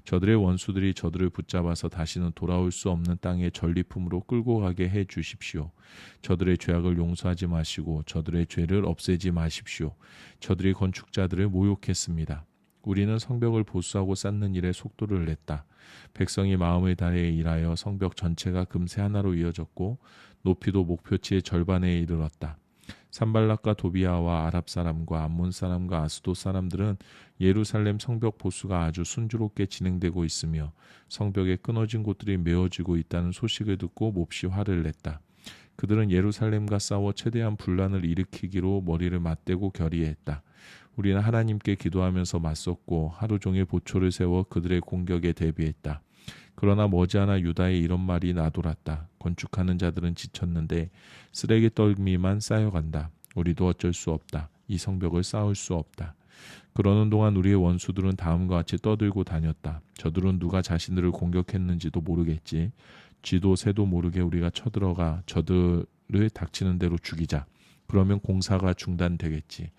저들의 원수들이 저들을 붙잡아서 다시는 돌아올 수 없는 땅의 전리품으로 끌고 가게 해주십시오. 저들의 죄악을 용서하지 마시고 저들의 죄를 없애지 마십시오. 저들이 건축자들을 모욕했습니다. 우리는 성벽을 보수하고 쌓는 일에 속도를 냈다. 백성이 마음을 다해 일하여 성벽 전체가 금세 하나로 이어졌고 높이도 목표치의 절반에 이르렀다. 산발락과 도비아와 아랍 사람과 암몬 사람과 아스돗 사람들은 예루살렘 성벽 보수가 아주 순조롭게 진행되고 있으며 성벽의 끊어진 곳들이 메워지고 있다는 소식을 듣고 몹시 화를 냈다. 그들은 예루살렘과 싸워 최대한 분란을 일으키기로 머리를 맞대고 결의했다. 우리는 하나님께 기도하면서 맞섰고 하루 종일 보초를 세워 그들의 공격에 대비했다. 그러나 머지않아 유다의 이런 말이 나돌았다. 건축하는 자들은 지쳤는데 쓰레기 더미만 쌓여간다. 우리도 어쩔 수 없다. 이 성벽을 쌓을 수 없다. 그러는 동안 우리의 원수들은 다음과 같이 떠들고 다녔다. 저들은 누가 자신들을 공격했는지도 모르겠지. 쥐도 새도 모르게 우리가 쳐들어가 저들을 닥치는 대로 죽이자. 그러면 공사가 중단되겠지.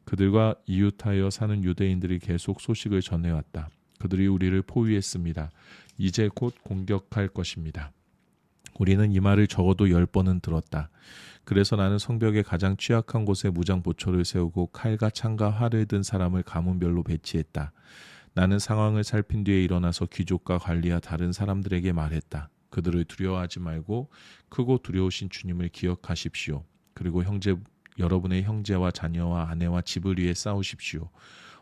그들과 이웃하여 사는 유대인들이 계속 소식을 전해왔다. 그들이 우리를 포위했습니다. 이제 곧 공격할 것입니다. 우리는 이 말을 적어도 10번은 들었다. 그래서 나는 성벽의 가장 취약한 곳에 무장 보초를 세우고 칼과 창과 활을 든 사람을 가문별로 배치했다. 나는 상황을 살핀 뒤에 일어나서 귀족과 관리와 다른 사람들에게 말했다. 그들을 두려워하지 말고 크고 두려우신 주님을 기억하십시오. 그리고 여러분의 형제와 자녀와 아내와 집을 위해 싸우십시오.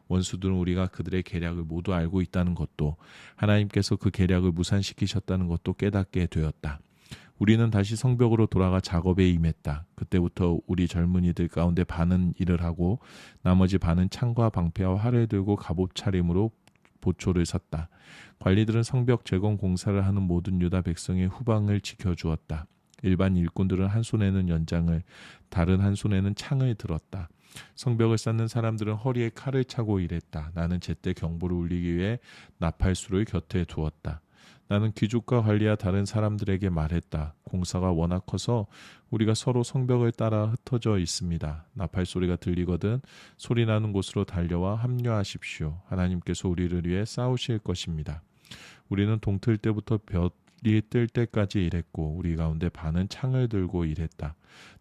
원수들은 우리가 그들의 계략을 모두 알고 있다는 것도 하나님께서 그 계략을 무산시키셨다는 것도 깨닫게 되었다. 우리는 다시 성벽으로 돌아가 작업에 임했다. 그때부터 우리 젊은이들 가운데 반은 일을 하고 나머지 반은 창과 방패와 활을 들고 갑옷 차림으로 보초를 섰다. 관리들은 성벽 재건 공사를 하는 모든 유다 백성의 후방을 지켜주었다. 일반 일꾼들은 한 손에는 연장을, 다른 한 손에는 창을 들었다. 성벽을 쌓는 사람들은 허리에 칼을 차고 일했다. 나는 제때 경보를 울리기 위해 나팔수를 곁에 두었다. 나는 귀족과 관리와 다른 사람들에게 말했다. 공사가 워낙 커서 우리가 서로 성벽을 따라 흩어져 있습니다. 나팔 소리가 들리거든 소리 나는 곳으로 달려와 합류하십시오. 하나님께서 우리를 위해 싸우실 것입니다. 우리는 동틀 때부터 볕이 뜰 때까지 일했고 우리 가운데 반은 창을 들고 일했다.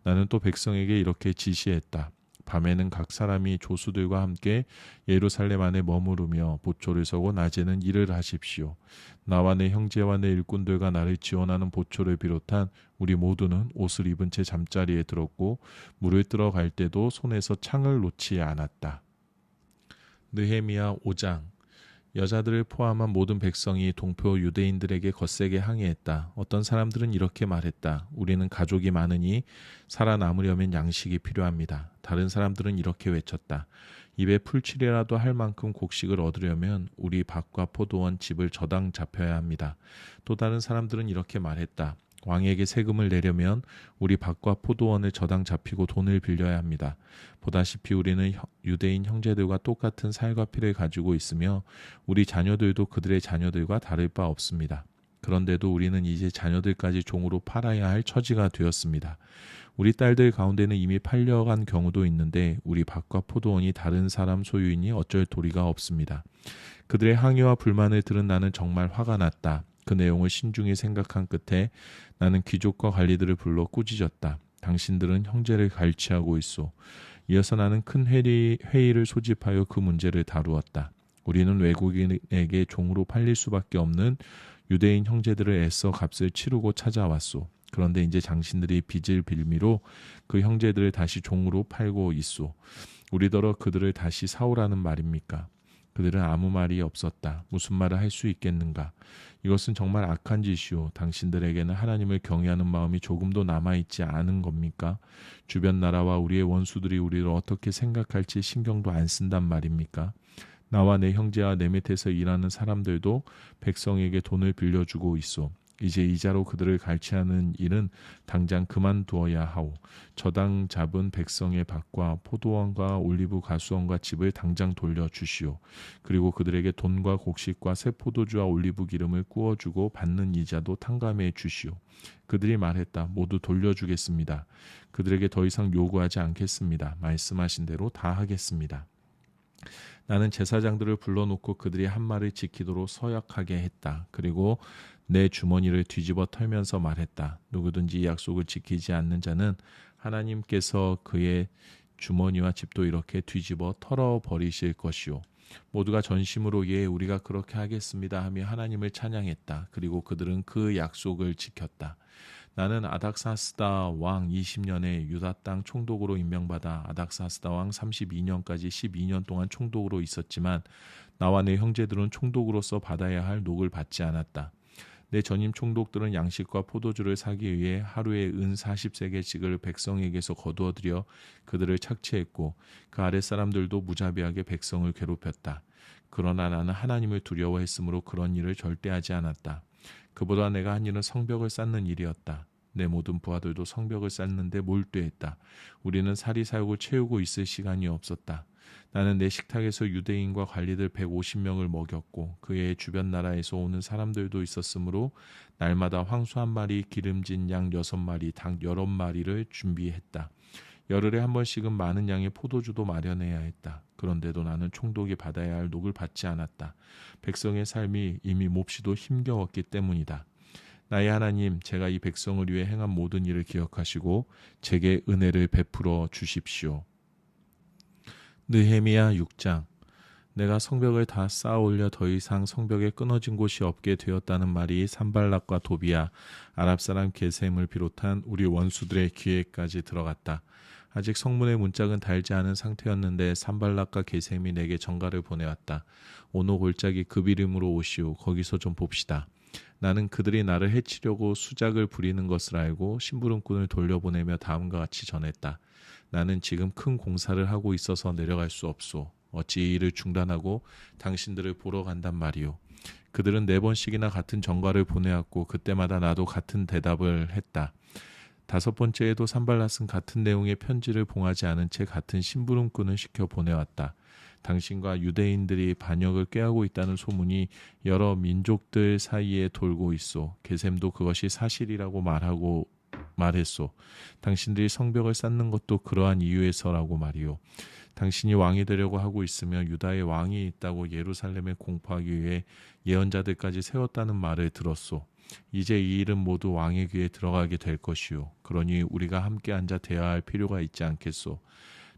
나는 또 백성에게 이렇게 지시했다. 밤에는 각 사람이 조수들과 함께 예루살렘 안에 머무르며 보초를 서고 낮에는 일을 하십시오. 나와 내 형제와 내 일꾼들과 나를 지원하는 보초를 비롯한 우리 모두는 옷을 입은 채 잠자리에 들었고 물을 뜨러 갈 때도 손에서 창을 놓지 않았다. 느헤미야 5장. 여자들을 포함한 모든 백성이 동표 유대인들에게 거세게 항의했다. 어떤 사람들은 이렇게 말했다. 우리는 가족이 많으니 살아남으려면 양식이 필요합니다. 다른 사람들은 이렇게 외쳤다. 입에 풀칠이라도 할 만큼 곡식을 얻으려면 우리 밭과 포도원 집을 저당 잡혀야 합니다. 또 다른 사람들은 이렇게 말했다. 왕에게 세금을 내려면 우리 밭과 포도원을 저당 잡히고 돈을 빌려야 합니다. 보다시피 우리는 유대인 형제들과 똑같은 살과 피를 가지고 있으며 우리 자녀들도 그들의 자녀들과 다를 바 없습니다. 그런데도 우리는 이제 자녀들까지 종으로 팔아야 할 처지가 되었습니다. 우리 딸들 가운데는 이미 팔려간 경우도 있는데 우리 밭과 포도원이 다른 사람 소유이니 어쩔 도리가 없습니다. 그들의 항의와 불만을 들은 나는 정말 화가 났다. 그 내용을 신중히 생각한 끝에 나는 귀족과 관리들을 불러 꾸짖었다. 당신들은 형제를 갈취하고 있소. 이어서 나는 큰 회의를 소집하여 그 문제를 다루었다. 우리는 외국인에게 종으로 팔릴 수밖에 없는 유대인 형제들을 애써 값을 치르고 찾아왔소. 그런데 이제 당신들이 빚을 빌미로 그 형제들을 다시 종으로 팔고 있소. 우리더러 그들을 다시 사오라는 말입니까? 그들은 아무 말이 없었다. 무슨 말을 할 수 있겠는가? 이것은 정말 악한 짓이오. 당신들에게는 하나님을 경외하는 마음이 조금도 남아있지 않은 겁니까? 주변 나라와 우리의 원수들이 우리를 어떻게 생각할지 신경도 안 쓴단 말입니까? 나와 내 형제와 내 밑에서 일하는 사람들도 백성에게 돈을 빌려주고 있어. 이제 이자로 그들을 갈취하는 일은 당장 그만두어야 하오. 저당 잡은 백성의 밭과 포도원과 올리브 가수원과 집을 당장 돌려주시오. 그리고 그들에게 돈과 곡식과 새 포도주와 올리브 기름을 구워주고 받는 이자도 탕감해 주시오. 그들이 말했다. 모두 돌려주겠습니다. 그들에게 더 이상 요구하지 않겠습니다. 말씀하신 대로 다 하겠습니다. 나는 제사장들을 불러놓고 그들이 한 말을 지키도록 서약하게 했다. 그리고 내 주머니를 뒤집어 털면서 말했다. 누구든지 이 약속을 지키지 않는 자는 하나님께서 그의 주머니와 집도 이렇게 뒤집어 털어버리실 것이요. 모두가 전심으로 예 우리가 그렇게 하겠습니다 하며 하나님을 찬양했다. 그리고 그들은 그 약속을 지켰다. 나는 아닥사스다 왕 20년에 유다 땅 총독으로 임명받아 아닥사스다 왕 32년까지 12년 동안 총독으로 있었지만 나와 내 형제들은 총독으로서 받아야 할 녹을 받지 않았다. 내 전임 총독들은 양식과 포도주를 사기 위해 하루에 은 40세겔씩을 백성에게서 거두어들여 그들을 착취했고 그 아랫사람들도 무자비하게 백성을 괴롭혔다. 그러나 나는 하나님을 두려워했으므로 그런 일을 절대 하지 않았다. 그보다 내가 한 일은 성벽을 쌓는 일이었다. 내 모든 부하들도 성벽을 쌓는데 몰두했다. 우리는 사리사욕을 채우고 있을 시간이 없었다. 나는 내 식탁에서 유대인과 관리들 150명을 먹였고 그의 주변 나라에서 오는 사람들도 있었으므로 날마다 황소 한 마리, 기름진 양 6마리, 닭 8마리를 준비했다. 열흘에 한 번씩은 많은 양의 포도주도 마련해야 했다. 그런데도 나는 총독이 받아야 할 녹을 받지 않았다. 백성의 삶이 이미 몹시도 힘겨웠기 때문이다. 나의 하나님, 제가 이 백성을 위해 행한 모든 일을 기억하시고 제게 은혜를 베풀어 주십시오. 느헤미야 6장. 내가 성벽을 다 쌓아 올려 더 이상 성벽에 끊어진 곳이 없게 되었다는 말이 산발락과 도비야, 아랍 사람 게셈을 비롯한 우리 원수들의 귀에까지 들어갔다. 아직 성문의 문짝은 달지 않은 상태였는데 산발락과 게셈이 내게 전가를 보내왔다. 오노 골짜기 그비림으로 오시오. 거기서 좀 봅시다. 나는 그들이 나를 해치려고 수작을 부리는 것을 알고 심부름꾼을 돌려보내며 다음과 같이 전했다. 나는 지금 큰 공사를 하고 있어서 내려갈 수 없소. 어찌 이 일을 중단하고 당신들을 보러 간단 말이오. 그들은 4번씩이나 같은 전가를 보내왔고 그때마다 나도 같은 대답을 했다. 5번째에도 산발랏은 같은 내용의 편지를 봉하지 않은 채 같은 심부름꾼을 시켜 보내왔다. 당신과 유대인들이 반역을 꾀하고 있다는 소문이 여러 민족들 사이에 돌고 있소. 게셈도 그것이 사실이라고 말했소. 당신들이 성벽을 쌓는 것도 그러한 이유에서라고 말이오. 당신이 왕이 되려고 하고 있으며 유다의 왕이 있다고 예루살렘에 공포하기 위해 예언자들까지 세웠다는 말을 들었소. 이제 이 일은 모두 왕의 귀에 들어가게 될 것이오. 그러니 우리가 함께 앉아 대화할 필요가 있지 않겠소.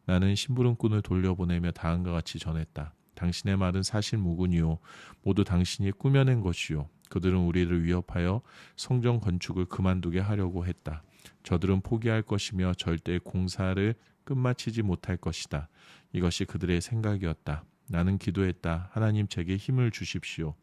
나는 심부름꾼을 돌려보내며 다음과 같이 전했다. 당신의 말은 사실 무근이오. 모두 당신이 꾸며낸 것이오. 그들은 우리를 위협하여 성전 건축을 그만두게 하려고 했다. 저들은 포기할 것이며 절대 공사를 끝마치지 못할 것이다. 이것이 그들의 생각이었다. 나는 기도했다. 하나님 제게 힘을 주십시오.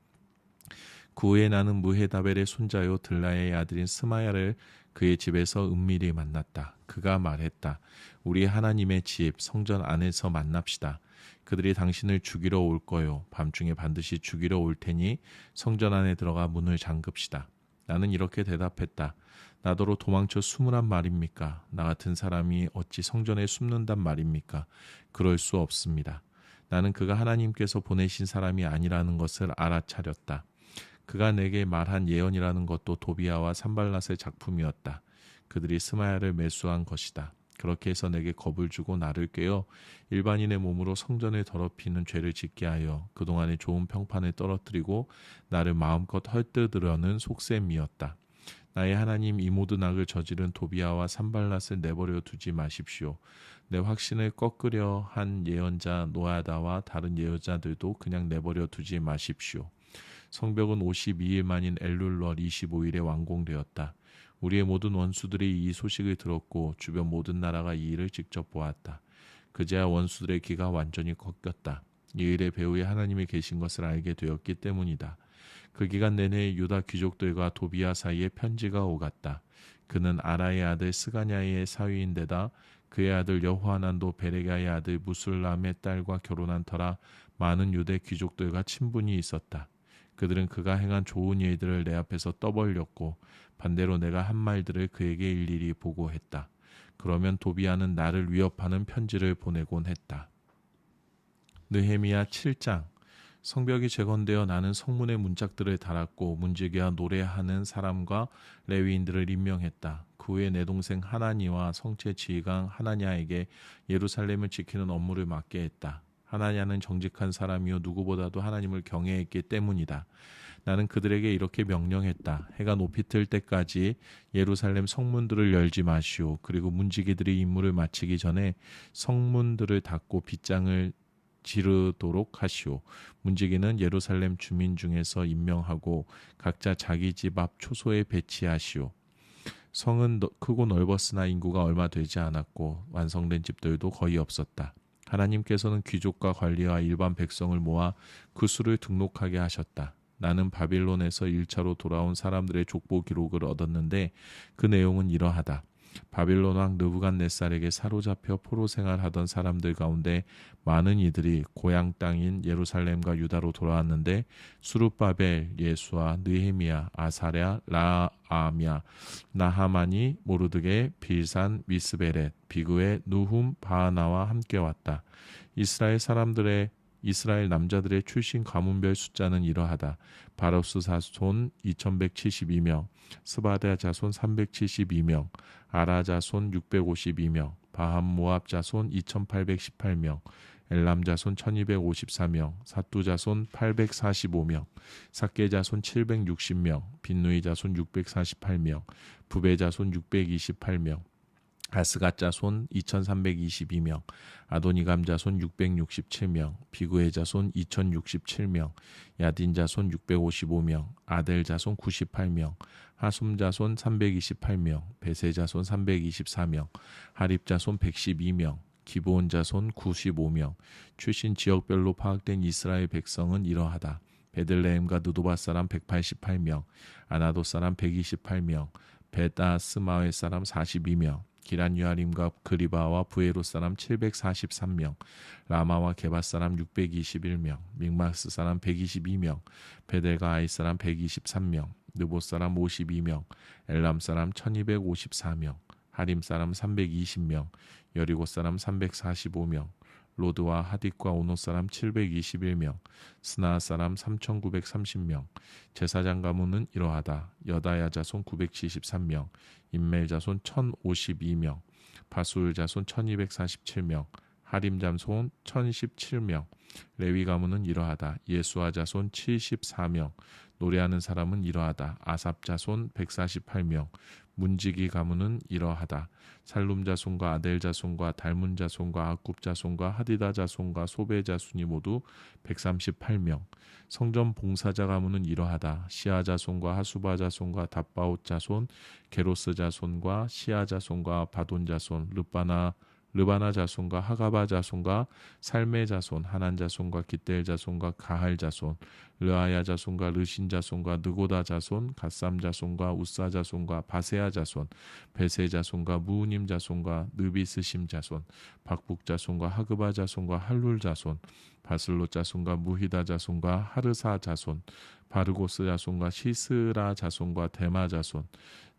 그 후에 나는 무헤다벨의 손자요 들라의 아들인 스마야를 그의 집에서 은밀히 만났다. 그가 말했다. 우리 하나님의 집 성전 안에서 만납시다. 그들이 당신을 죽이러 올 거요. 밤중에 반드시 죽이러 올 테니 성전 안에 들어가 문을 잠급시다. 나는 이렇게 대답했다. 나더러 도망쳐 숨으란 말입니까? 나 같은 사람이 어찌 성전에 숨는단 말입니까? 그럴 수 없습니다. 나는 그가 하나님께서 보내신 사람이 아니라는 것을 알아차렸다. 그가 내게 말한 예언이라는 것도 도비아와 산발랏의 작품이었다. 그들이 스마야를 매수한 것이다. 그렇게 해서 내게 겁을 주고 나를 꿰어 일반인의 몸으로 성전을 더럽히는 죄를 짓게 하여 그동안의 좋은 평판을 떨어뜨리고 나를 마음껏 헐뜯으려는 속셈이었다. 나의 하나님, 이 모든 악을 저지른 도비아와 산발랏을 내버려 두지 마십시오. 내 확신을 꺾으려 한 예언자 노아다와 다른 예언자들도 그냥 내버려 두지 마십시오. 성벽은 52일 만인 엘룰월 25일에 완공되었다. 우리의 모든 원수들이 이 소식을 들었고 주변 모든 나라가 이 일을 직접 보았다. 그제야 원수들의 귀가 완전히 꺾였다. 이 일의 배후에 하나님이 계신 것을 알게 되었기 때문이다. 그 기간 내내 유다 귀족들과 도비아 사이에 편지가 오갔다. 그는 아라의 아들 스가냐의 사위인데다 그의 아들 여호하난도 베레가의 아들 무술람의 딸과 결혼한 터라 많은 유대 귀족들과 친분이 있었다. 그들은 그가 행한 좋은 일들을 내 앞에서 떠벌렸고 반대로 내가 한 말들을 그에게 일일이 보고했다. 그러면 도비아는 나를 위협하는 편지를 보내곤 했다. 느헤미야 7장. 성벽이 재건되어 나는 성문의 문짝들을 달았고 문지기와 노래하는 사람과 레위인들을 임명했다. 그 후에 내 동생 하나니와 성체 지휘관 하나냐에게 예루살렘을 지키는 업무를 맡게 했다. 하나냐는 정직한 사람이요 누구보다도 하나님을 경외했기 때문이다. 나는 그들에게 이렇게 명령했다. 해가 높이 뜰 때까지 예루살렘 성문들을 열지 마시오. 그리고 문지기들이 임무를 마치기 전에 성문들을 닫고 빗장을 지르도록 하시오. 문지기는 예루살렘 주민 중에서 임명하고 각자 자기 집 앞 초소에 배치하시오. 성은 크고 넓었으나 인구가 얼마 되지 않았고 완성된 집들도 거의 없었다. 하나님께서는 귀족과 관리와 일반 백성을 모아 그 수를 등록하게 하셨다. 나는 바빌론에서 1차로 돌아온 사람들의 족보 기록을 얻었는데 그 내용은 이러하다. 바빌론 왕 느부갓네살에게 사로잡혀 포로 생활하던 사람들 가운데 많은 이들이 고향 땅인 예루살렘과 유다로 돌아왔는데 수룹바벨, 예수아, 느헤미야, 아사랴, 라아미야, 나하마니, 모르드게, 빌산, 미스베렛, 비그의 누훔, 바하나와 함께 왔다. 이스라엘 남자들의 출신 가문별 숫자는 이러하다. 바로스 자손 2172명, 스바다 자손 372명, 아라 자손 652명, 바함 모압 자손 2818명, 엘람 자손 1254명, 사뚜 자손 845명, 삭게 자손 760명, 빈누이 자손 648명, 부베 자손 628명, 아스갓 자손 2322명, 아도니감 자손 667명, 비구의 자손 2067명, 야딘 자손 655명, 아델 자손 98명, 하숨 자손 328명, 베세 자손 324명, 하립 자손 112명, 기브온 자손 95명. 출신 지역별로 파악된 이스라엘 백성은 이러하다. 베들레헴과 느도바 사람 188명, 아나도 사람 128명, 베다스마의 사람 42명, 기란 유아림과 그리바와 부에로 사람 743명, 라마와 게바 사람 621명, 믹마스 사람 122명, 베델과 아이 사람 123명, 느보 사람 52명, 엘람 사람 1254명, 하림 사람 320명, 여리고 사람 345명, 로드와 하딕과 오노 사람 721명, 스나 사람 3930명. 제사장 가문은 이러하다. 여다야 자손 973명, 인멜 자손 1052명, 바술 자손 1247명, 하림 자손 1017명. 레위 가문은 이러하다. 예수아 자손 74명, 노래하는 사람은 이러하다. 아삽 자손 148명, 문지기 가문은 이러하다. 살룸 자손과 아델 자손과 달문 자손과 아굽 자손과 하디다 자손과 소베 자손이 모두 138명. 성전 봉사자 가문은 이러하다. 시아 자손과 하수바 자손과 답바옷 자손, 게로스 자손과 시아 자손과 바돈 자손, 르바나 자손과 하가바 자손과 살메 자손, 하난 자손과 기델 자손과 가할 자손, 르아야 자손과 르신 자손과 느고다 자손, 갓삼 자손과 우사 자손과 바세아 자손, 베세 자손과 무우님 자손과 느비스심 자손, 박북 자손과 하그바 자손과 할룰 자손, 바슬롯 자손과 무히다 자손과 하르사 자손, 바르고스 자손과 시스라 자손과 데마 자손,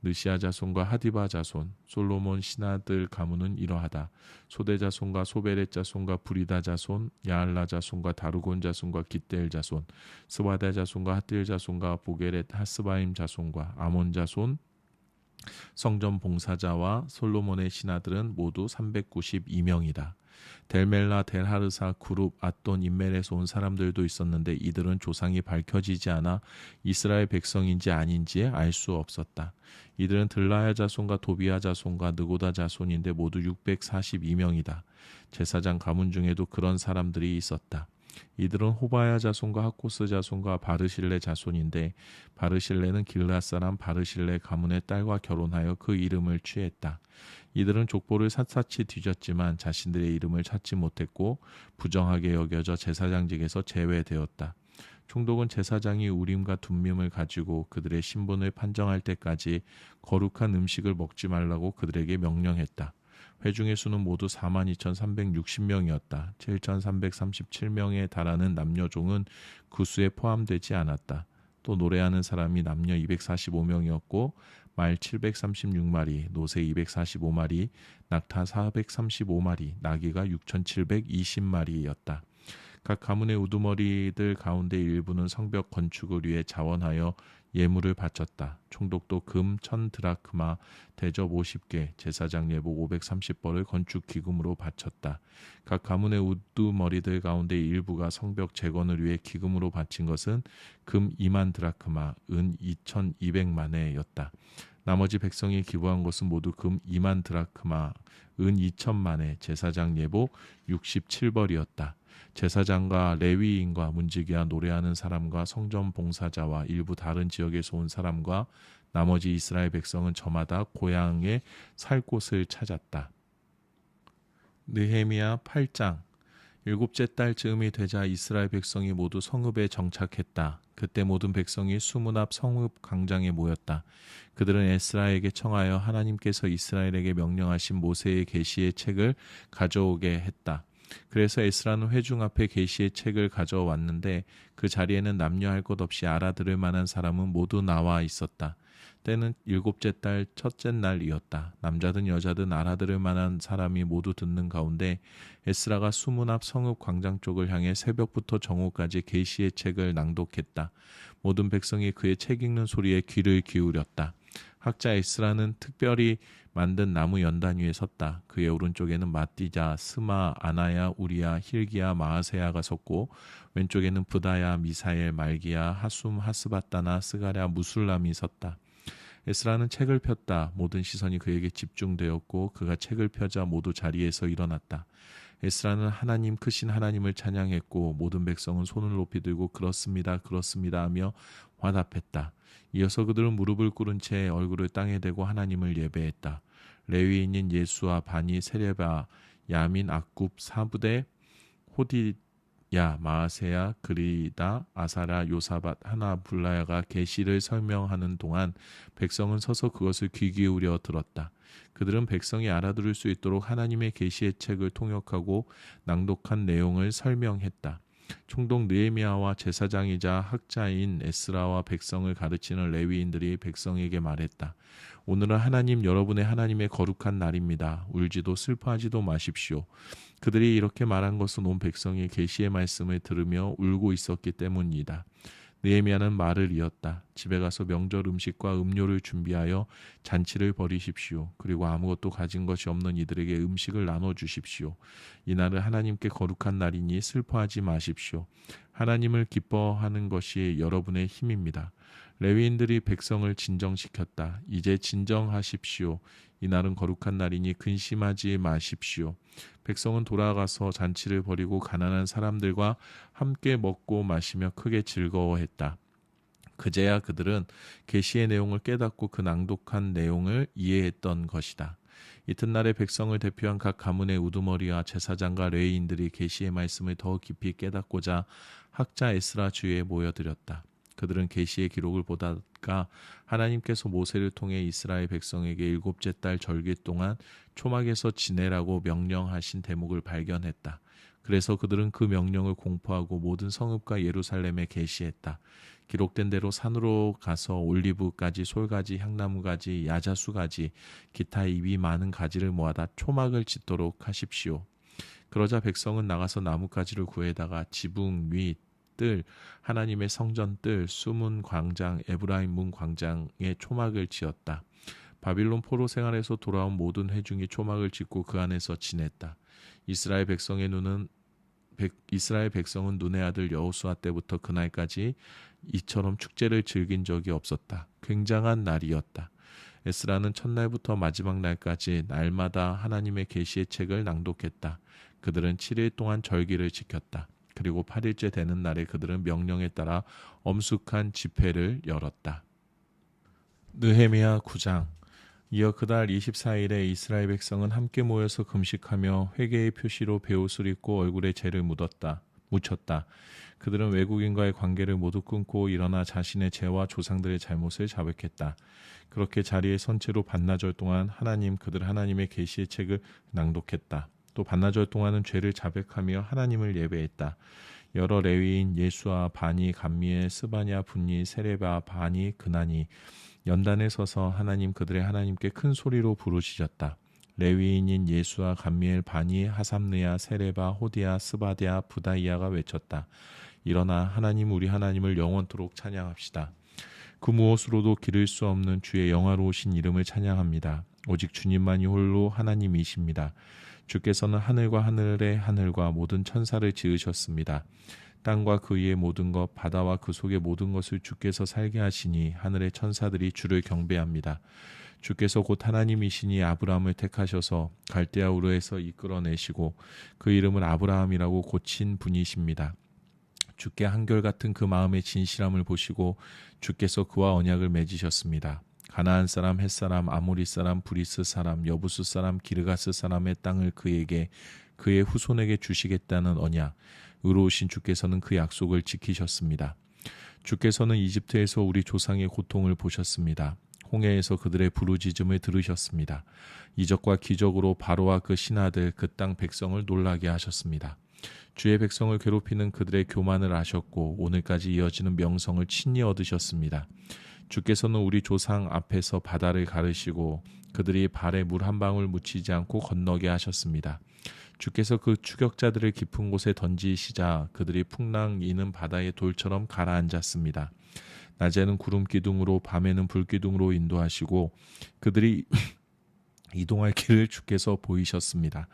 느시아 자손과 하디바 자손, 솔로몬 신하들 가문은 이러하다. 소대 자손과 소베렛 자손과 부리다 자손, 야알라 자손과 다루곤 자손과 깃델 자손, 스와다 자손과 핫딜 자손과 보게렛 하스바임 자손과 아몬 자손, 성전 봉사자와 솔로몬의 신하들은 모두 392명이다. 델멜라, 델하르사, 구룹, 앗돈, 인멜에서 온 사람들도 있었는데 이들은 조상이 밝혀지지 않아 이스라엘 백성인지 아닌지 알 수 없었다. 이들은 들라야 자손과 도비야 자손과 느고다 자손인데 모두 642명이다. 제사장 가문 중에도 그런 사람들이 있었다. 이들은 호바야 자손과 하코스 자손과 바르실레 자손인데 바르실레는 길앗 사람 바르실레 가문의 딸과 결혼하여 그 이름을 취했다. 이들은 족보를 샅샅이 뒤졌지만 자신들의 이름을 찾지 못했고 부정하게 여겨져 제사장직에서 제외되었다. 총독은 제사장이 우림과 둠밈을 가지고 그들의 신분을 판정할 때까지 거룩한 음식을 먹지 말라고 그들에게 명령했다. 회중의 수는 모두 42,360명이었다. 7,337명에 달하는 남녀종은 그 수에 포함되지 않았다. 또 노래하는 사람이 남녀 245명이었고 말 736마리, 노새 245마리, 낙타 435마리, 나귀가 6,720마리였다. 각 가문의 우두머리들 가운데 일부는 성벽 건축을 위해 자원하여 예물을 바쳤다. 총독도 금 1000드라크마, 대접 50개, 제사장 예복 530벌을 건축 기금으로 바쳤다. 각 가문의 우두머리들 가운데 일부가 성벽 재건을 위해 기금으로 바친 것은 금 2만 드라크마, 은 2200만회였다. 나머지 백성이 기부한 것은 모두 금 2만 드라크마, 은 2000만회, 제사장 예복 67벌이었다. 제사장과 레위인과 문지기와 노래하는 사람과 성전 봉사자와 일부 다른 지역에서 온 사람과 나머지 이스라엘 백성은 저마다 고향에 살 곳을 찾았다. 느헤미야 8장. 일곱째 달 즈음이 되자 이스라엘 백성이 모두 성읍에 정착했다. 그때 모든 백성이 수문 앞 성읍 광장에 모였다. 그들은 에스라에게 청하여 하나님께서 이스라엘에게 명령하신 모세의 계시의 책을 가져오게 했다. 그래서 에스라는 회중 앞에 계시의 책을 가져왔는데 그 자리에는 남녀 할 것 없이 알아들을 만한 사람은 모두 나와 있었다. 때는 일곱째 달 첫째 날이었다. 남자든 여자든 알아들을 만한 사람이 모두 듣는 가운데 에스라가 수문 앞 성읍 광장 쪽을 향해 새벽부터 정오까지 계시의 책을 낭독했다. 모든 백성이 그의 책 읽는 소리에 귀를 기울였다. 학자 에스라는 특별히 만든 나무 연단 위에 섰다. 그의 오른쪽에는 마띠자, 스마, 아나야, 우리야, 힐기야, 마아세야가 섰고 왼쪽에는 브다야, 미사엘, 말기야, 하숨, 하스바따나, 스가랴, 무술람이 섰다. 에스라는 책을 폈다. 모든 시선이 그에게 집중되었고 그가 책을 펴자 모두 자리에서 일어났다. 에스라는 하나님 크신 하나님을 찬양했고 모든 백성은 손을 높이 들고 그렇습니다, 그렇습니다 하며 화답했다. 이어서 그들은 무릎을 꿇은 채 얼굴을 땅에 대고 하나님을 예배했다. 레위인인 예수아, 바니, 세레바, 야민, 악굽, 사부대, 호디야, 마아세야, 그리다, 아사라, 요사밭, 하나, 불라야가 계시를 설명하는 동안 백성은 서서 그것을 귀 기울여 들었다. 그들은 백성이 알아들을 수 있도록 하나님의 계시의 책을 통역하고 낭독한 내용을 설명했다. 총독 느헤미야와 제사장이자 학자인 에스라와 백성을 가르치는 레위인들이 백성에게 말했다. 오늘은 하나님 여러분의 하나님의 거룩한 날입니다. 울지도 슬퍼하지도 마십시오. 그들이 이렇게 말한 것은 온 백성이 계시의 말씀을 들으며 울고 있었기 때문이다. 느헤미야는 말을 이었다. 집에 가서 명절 음식과 음료를 준비하여 잔치를 벌이십시오. 그리고 아무것도 가진 것이 없는 이들에게 음식을 나눠주십시오. 이날은 하나님께 거룩한 날이니 슬퍼하지 마십시오. 하나님을 기뻐하는 것이 여러분의 힘입니다. 레위인들이 백성을 진정시켰다. 이제 진정하십시오. 이날은 거룩한 날이니 근심하지 마십시오. 백성은 돌아가서 잔치를 벌이고 가난한 사람들과 함께 먹고 마시며 크게 즐거워했다. 그제야 그들은 계시의 내용을 깨닫고 그 낭독한 내용을 이해했던 것이다. 이튿날에 백성을 대표한 각 가문의 우두머리와 제사장과 레위인들이 계시의 말씀을 더 깊이 깨닫고자 학자 에스라 주위에 모여들었다. 그들은 계시의 기록을 보다가 하나님께서 모세를 통해 이스라엘 백성에게 일곱째 달 절기 동안 초막에서 지내라고 명령하신 대목을 발견했다. 그래서 그들은 그 명령을 공포하고 모든 성읍과 예루살렘에 계시했다. 기록된 대로 산으로 가서 올리브가지, 솔가지, 향나무가지, 야자수가지, 기타 잎이 많은 가지를 모아다 초막을 짓도록 하십시오. 그러자 백성은 나가서 나뭇가지를 구해다가 지붕 위 뜰, 하나님의 성전 뜰, 수문 광장, 에브라임 문 광장에 초막을 지었다. 바빌론 포로 생활에서 돌아온 모든 회중이 초막을 짓고 그 안에서 지냈다. 이스라엘 백성은 눈의 아들 여호수아 때부터 그날까지 이처럼 축제를 즐긴 적이 없었다. 굉장한 날이었다. 에스라는 첫날부터 마지막 날까지 날마다 하나님의 계시의 책을 낭독했다. 그들은 7일 동안 절기를 지켰다. 그리고 8일째 되는 날에 그들은 명령에 따라 엄숙한 집회를 열었다. 느헤미야 9장. 이어 그달 24일에 이스라엘 백성은 함께 모여서 금식하며 회개의 표시로 베옷을 입고 얼굴에 재를 묻혔다. 그들은 외국인과의 관계를 모두 끊고 일어나 자신의 죄와 조상들의 잘못을 자백했다. 그렇게 자리에 선 채로 반나절 동안 그들 하나님의 계시의 책을 낭독했다. 또 반나절 동안은 죄를 자백하며 하나님을 예배했다. 여러 레위인 예수아, 바니, 감미엘, 스바냐, 분니, 세레바, 바니, 그나니 연단에 서서 그들의 하나님께 큰 소리로 부르짖었다. 레위인인 예수아, 감미엘, 바니, 하삼느야, 세레바, 호디야, 스바디아, 부다이아가 외쳤다. 일어나 하나님 우리 하나님을 영원토록 찬양합시다. 그 무엇으로도 기를 수 없는 주의 영화로우신 이름을 찬양합니다. 오직 주님만이 홀로 하나님이십니다. 주께서는 하늘과 하늘의 하늘과 모든 천사를 지으셨습니다. 땅과 그 위의 모든 것, 바다와 그 속의 모든 것을 주께서 살게 하시니 하늘의 천사들이 주를 경배합니다. 주께서 곧 하나님이시니 아브라함을 택하셔서 갈대아 우르에서 이끌어내시고 그 이름을 아브라함이라고 고친 분이십니다. 주께 한결같은 그 마음의 진실함을 보시고 주께서 그와 언약을 맺으셨습니다. 가나안 사람, 헷 사람, 아모리 사람, 브리스 사람, 여부스 사람, 기르가스 사람의 땅을 그에게 그의 후손에게 주시겠다는 언약. 의로우신 주께서는 그 약속을 지키셨습니다. 주께서는 이집트에서 우리 조상의 고통을 보셨습니다. 홍해에서 그들의 부르짖음을 들으셨습니다. 이적과 기적으로 바로와 그 신하들, 그 땅 백성을 놀라게 하셨습니다. 주의 백성을 괴롭히는 그들의 교만을 아셨고 오늘까지 이어지는 명성을 친히 얻으셨습니다. 주께서는 우리 조상 앞에서 바다를 가르시고 그들이 발에 물 한 방울 묻히지 않고 건너게 하셨습니다. 주께서 그 추격자들을 깊은 곳에 던지시자 그들이 풍랑 이는 바다의 돌처럼 가라앉았습니다. 낮에는 구름 기둥으로 밤에는 불 기둥으로 인도하시고 그들이 이동할 길을 주께서 보이셨습니다.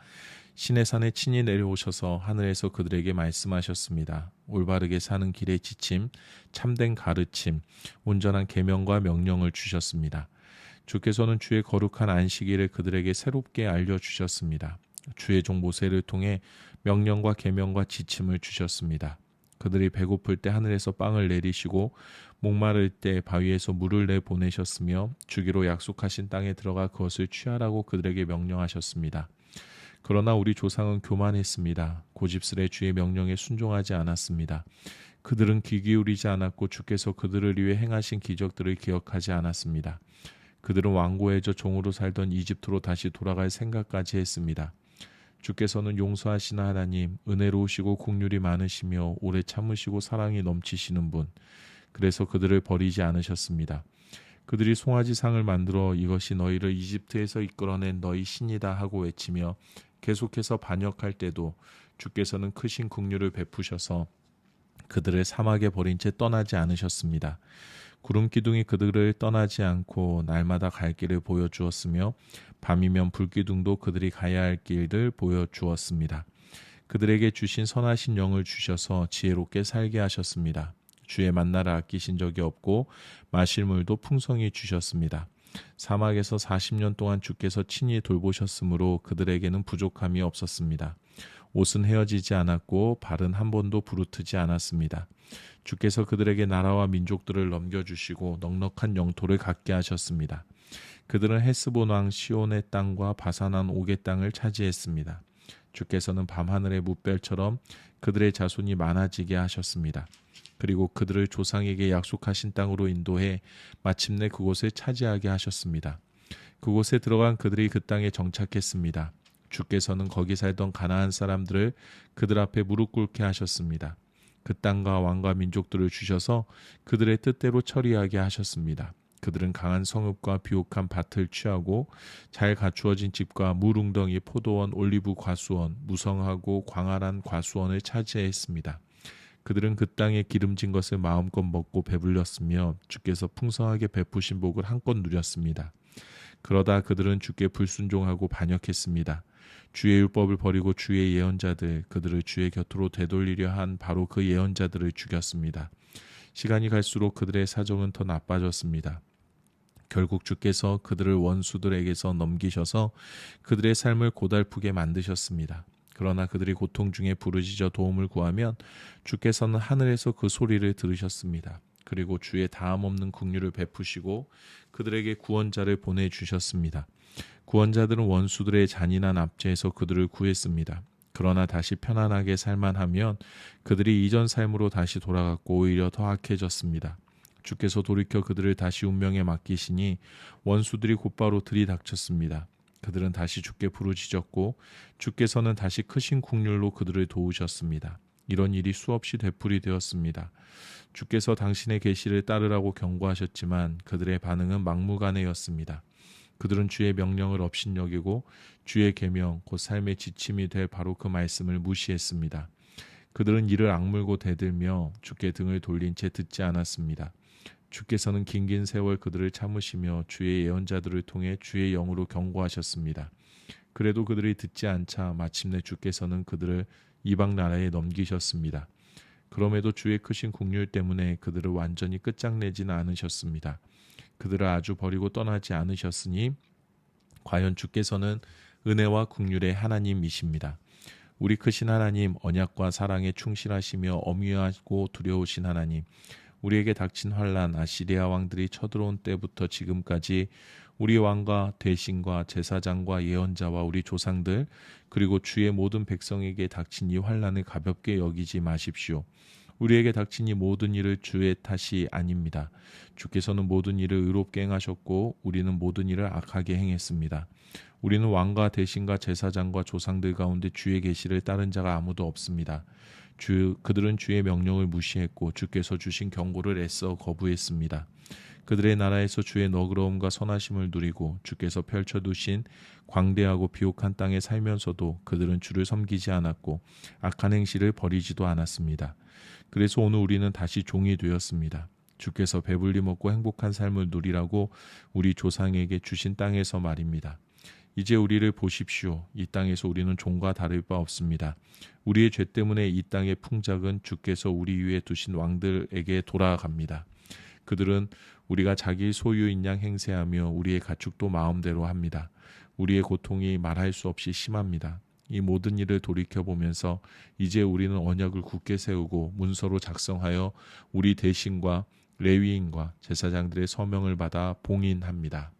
시내산에 친히 내려오셔서 하늘에서 그들에게 말씀하셨습니다. 올바르게 사는 길의 지침, 참된 가르침, 온전한 계명과 명령을 주셨습니다. 주께서는 주의 거룩한 안식일을 그들에게 새롭게 알려주셨습니다. 주의 종 모세를 통해 명령과 계명과 지침을 주셨습니다. 그들이 배고플 때 하늘에서 빵을 내리시고 목마를 때 바위에서 물을 내보내셨으며 주기로 약속하신 땅에 들어가 그것을 취하라고 그들에게 명령하셨습니다. 그러나 우리 조상은 교만했습니다. 고집스레 주의 명령에 순종하지 않았습니다. 그들은 귀 기울이지 않았고 주께서 그들을 위해 행하신 기적들을 기억하지 않았습니다. 그들은 완고해져 종으로 살던 이집트로 다시 돌아갈 생각까지 했습니다. 주께서는 용서하시는 하나님, 은혜로우시고 긍휼이 많으시며 오래 참으시고 사랑이 넘치시는 분, 그래서 그들을 버리지 않으셨습니다. 그들이 송아지상을 만들어 이것이 너희를 이집트에서 이끌어낸 너희 신이다 하고 외치며 계속해서 반역할 때도 주께서는 크신 긍휼을 베푸셔서 그들을 사막에 버린 채 떠나지 않으셨습니다. 구름 기둥이 그들을 떠나지 않고 날마다 갈 길을 보여주었으며 밤이면 불기둥도 그들이 가야 할 길을 보여주었습니다. 그들에게 주신 선하신 영을 주셔서 지혜롭게 살게 하셨습니다. 주의 만나를 아끼신 적이 없고 마실 물도 풍성히 주셨습니다. 사막에서 40년 동안 주께서 친히 돌보셨으므로 그들에게는 부족함이 없었습니다. 옷은 헤어지지 않았고 발은 한 번도 부르트지 않았습니다. 주께서 그들에게 나라와 민족들을 넘겨주시고 넉넉한 영토를 갖게 하셨습니다. 그들은 헤스본 왕 시온의 땅과 바산한 옥의 땅을 차지했습니다. 주께서는 밤하늘의 무별처럼 그들의 자손이 많아지게 하셨습니다. 그리고 그들을 조상에게 약속하신 땅으로 인도해 마침내 그곳을 차지하게 하셨습니다. 그곳에 들어간 그들이 그 땅에 정착했습니다. 주께서는 거기 살던 가나안 사람들을 그들 앞에 무릎 꿇게 하셨습니다. 그 땅과 왕과 민족들을 주셔서 그들의 뜻대로 처리하게 하셨습니다. 그들은 강한 성읍과 비옥한 밭을 취하고 잘 갖추어진 집과 물웅덩이, 포도원, 올리브 과수원, 무성하고 광활한 과수원을 차지했습니다. 그들은 그 땅에 기름진 것을 마음껏 먹고 배불렸으며 주께서 풍성하게 베푸신 복을 한껏 누렸습니다. 그러다 그들은 주께 불순종하고 반역했습니다. 주의 율법을 버리고 주의 예언자들, 그들을 주의 곁으로 되돌리려 한 바로 그 예언자들을 죽였습니다. 시간이 갈수록 그들의 사정은 더 나빠졌습니다. 결국 주께서 그들을 원수들에게서 넘기셔서 그들의 삶을 고달프게 만드셨습니다. 그러나 그들이 고통 중에 부르짖어 도움을 구하면 주께서는 하늘에서 그 소리를 들으셨습니다. 그리고 주의 다함없는 긍휼을 베푸시고 그들에게 구원자를 보내주셨습니다. 구원자들은 원수들의 잔인한 압제에서 그들을 구했습니다. 그러나 다시 편안하게 살만하면 그들이 이전 삶으로 다시 돌아갔고 오히려 더 악해졌습니다. 주께서 돌이켜 그들을 다시 운명에 맡기시니 원수들이 곧바로 들이닥쳤습니다. 그들은 다시 주께 부르짖었고 주께서는 다시 크신 긍휼로 그들을 도우셨습니다. 이런 일이 수없이 되풀이되었습니다. 주께서 당신의 계시를 따르라고 경고하셨지만 그들의 반응은 막무가내였습니다. 그들은 주의 명령을 업신여기고 주의 계명 곧 삶의 지침이 될 바로 그 말씀을 무시했습니다. 그들은 이를 악물고 대들며 주께 등을 돌린 채 듣지 않았습니다. 주께서는 긴긴 세월 그들을 참으시며 주의 예언자들을 통해 주의 영으로 경고하셨습니다. 그래도 그들이 듣지 않자 마침내 주께서는 그들을 이방 나라에 넘기셨습니다. 그럼에도 주의 크신 긍휼 때문에 그들을 완전히 끝장내지는 않으셨습니다. 그들을 아주 버리고 떠나지 않으셨으니 과연 주께서는 은혜와 긍휼의 하나님이십니다. 우리 크신 하나님, 언약과 사랑에 충실하시며 엄위하고 두려우신 하나님, 우리에게 닥친 환난, 아시리아 왕들이 쳐들어온 때부터 지금까지 우리 왕과 대신과 제사장과 예언자와 우리 조상들 그리고 주의 모든 백성에게 닥친 이 환난을 가볍게 여기지 마십시오. 우리에게 닥친 이 모든 일을 주의 탓이 아닙니다. 주께서는 모든 일을 의롭게 행하셨고 우리는 모든 일을 악하게 행했습니다. 우리는 왕과 대신과 제사장과 조상들 가운데 주의 계시를 따른 자가 아무도 없습니다. 그들은 주의 명령을 무시했고 주께서 주신 경고를 애써 거부했습니다. 그들의 나라에서 주의 너그러움과 선하심을 누리고 주께서 펼쳐두신 광대하고 비옥한 땅에 살면서도 그들은 주를 섬기지 않았고 악한 행실을 버리지도 않았습니다. 그래서 오늘 우리는 다시 종이 되었습니다. 주께서 배불리 먹고 행복한 삶을 누리라고 우리 조상에게 주신 땅에서 말입니다. 이제 우리를 보십시오. 이 땅에서 우리는 종과 다를 바 없습니다. 우리의 죄 때문에 이 땅의 풍작은 주께서 우리 위에 두신 왕들에게 돌아갑니다. 그들은 우리가 자기 소유인 양 행세하며 우리의 가축도 마음대로 합니다. 우리의 고통이 말할 수 없이 심합니다. 이 모든 일을 돌이켜보면서 이제 우리는 언약을 굳게 세우고 문서로 작성하여 우리 대신과 레위인과 제사장들의 서명을 받아 봉인합니다.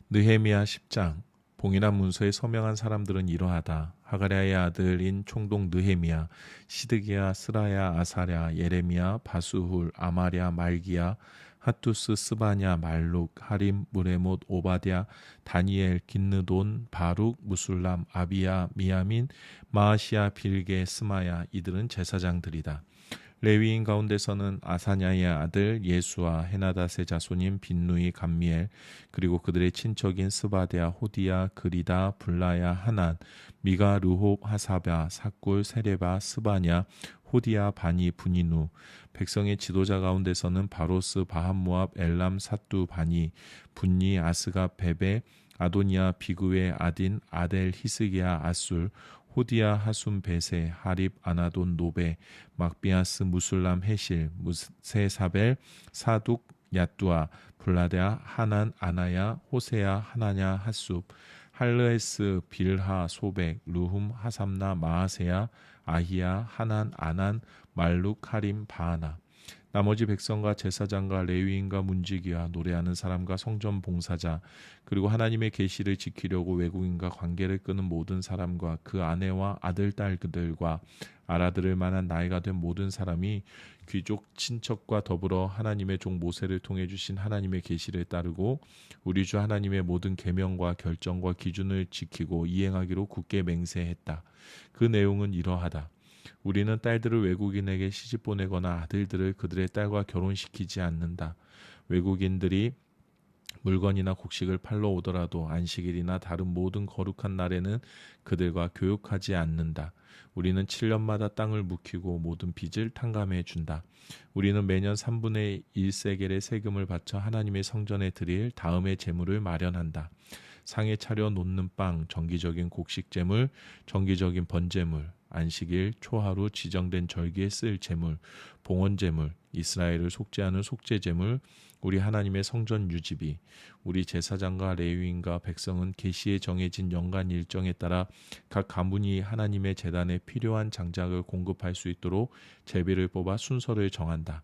느헤미야 10장. 봉인한 문서에 서명한 사람들은 이러하다. 하가랴의 아들인 총독 느헤미야, 시드기야, 스라야, 아사랴, 예레미야, 바수훌, 아마랴, 말기야, 핫투스, 스바냐, 말룩, 하림, 무레못, 오바댜, 다니엘, 긴느돈, 바룩, 무술람, 아비야, 미야민, 마아시야, 빌게, 스마야, 이들은 제사장들이다. 레위인 가운데서는 아사냐의 아들 예수와 헤나닷의 자손인 빈누이, 감미엘, 그리고 그들의 친척인 스바데아, 호디야, 그리다, 블라야, 하난, 미가, 르홉, 하사랴, 삭굴, 세레바, 스바냐, 호디야, 바니, 분이누. 백성의 지도자 가운데서는 바로스, 바함모압, 엘람, 사뚜, 바니, 분니, 아스가, 베베, 아도니아, 비그웨, 아딘, 아델, 히스기야, 아술, 호디야, 하숨, 베세, 하립, 아나돈, 노베, 막비아스, 무술람, 헤실, 무세사벨, 사둑, 야뚜아, 블라데아, 하난, 아나야, 호세야, 하나냐, 핫숲, 할르에스, 빌하, 소백, 루흠, 하삼나, 마아세야, 아히야, 하난, 아난, 말룩, 하림, 바하나. 나머지 백성과 제사장과 레위인과 문지기와 노래하는 사람과 성전 봉사자 그리고 하나님의 계시를 지키려고 외국인과 관계를 끄는 모든 사람과 그 아내와 아들 딸들과 알아들을 만한 나이가 된 모든 사람이 귀족 친척과 더불어 하나님의 종 모세를 통해 주신 하나님의 계시를 따르고 우리 주 하나님의 모든 계명과 결정과 기준을 지키고 이행하기로 굳게 맹세했다. 그 내용은 이러하다. 우리는 딸들을 외국인에게 시집 보내거나 아들들을 그들의 딸과 결혼시키지 않는다. 외국인들이 물건이나 곡식을 팔러 오더라도 안식일이나 다른 모든 거룩한 날에는 그들과 교육하지 않는다. 우리는 7년마다 땅을 묵히고 모든 빚을 탕감해 준다. 우리는 매년 3분의 1세겔의 세금을 바쳐 하나님의 성전에 드릴 다음의 제물을 마련한다. 상에 차려 놓는 빵, 정기적인 곡식 제물, 정기적인 번제물, 안식일, 초하루 지정된 절기에 쓸 제물, 봉헌 제물, 이스라엘을 속죄하는 속죄 제물, 우리 하나님의 성전 유지비, 우리 제사장과 레위인과 백성은 계시에 정해진 연간 일정에 따라 각 가문이 하나님의 제단에 필요한 장작을 공급할 수 있도록 제비를 뽑아 순서를 정한다.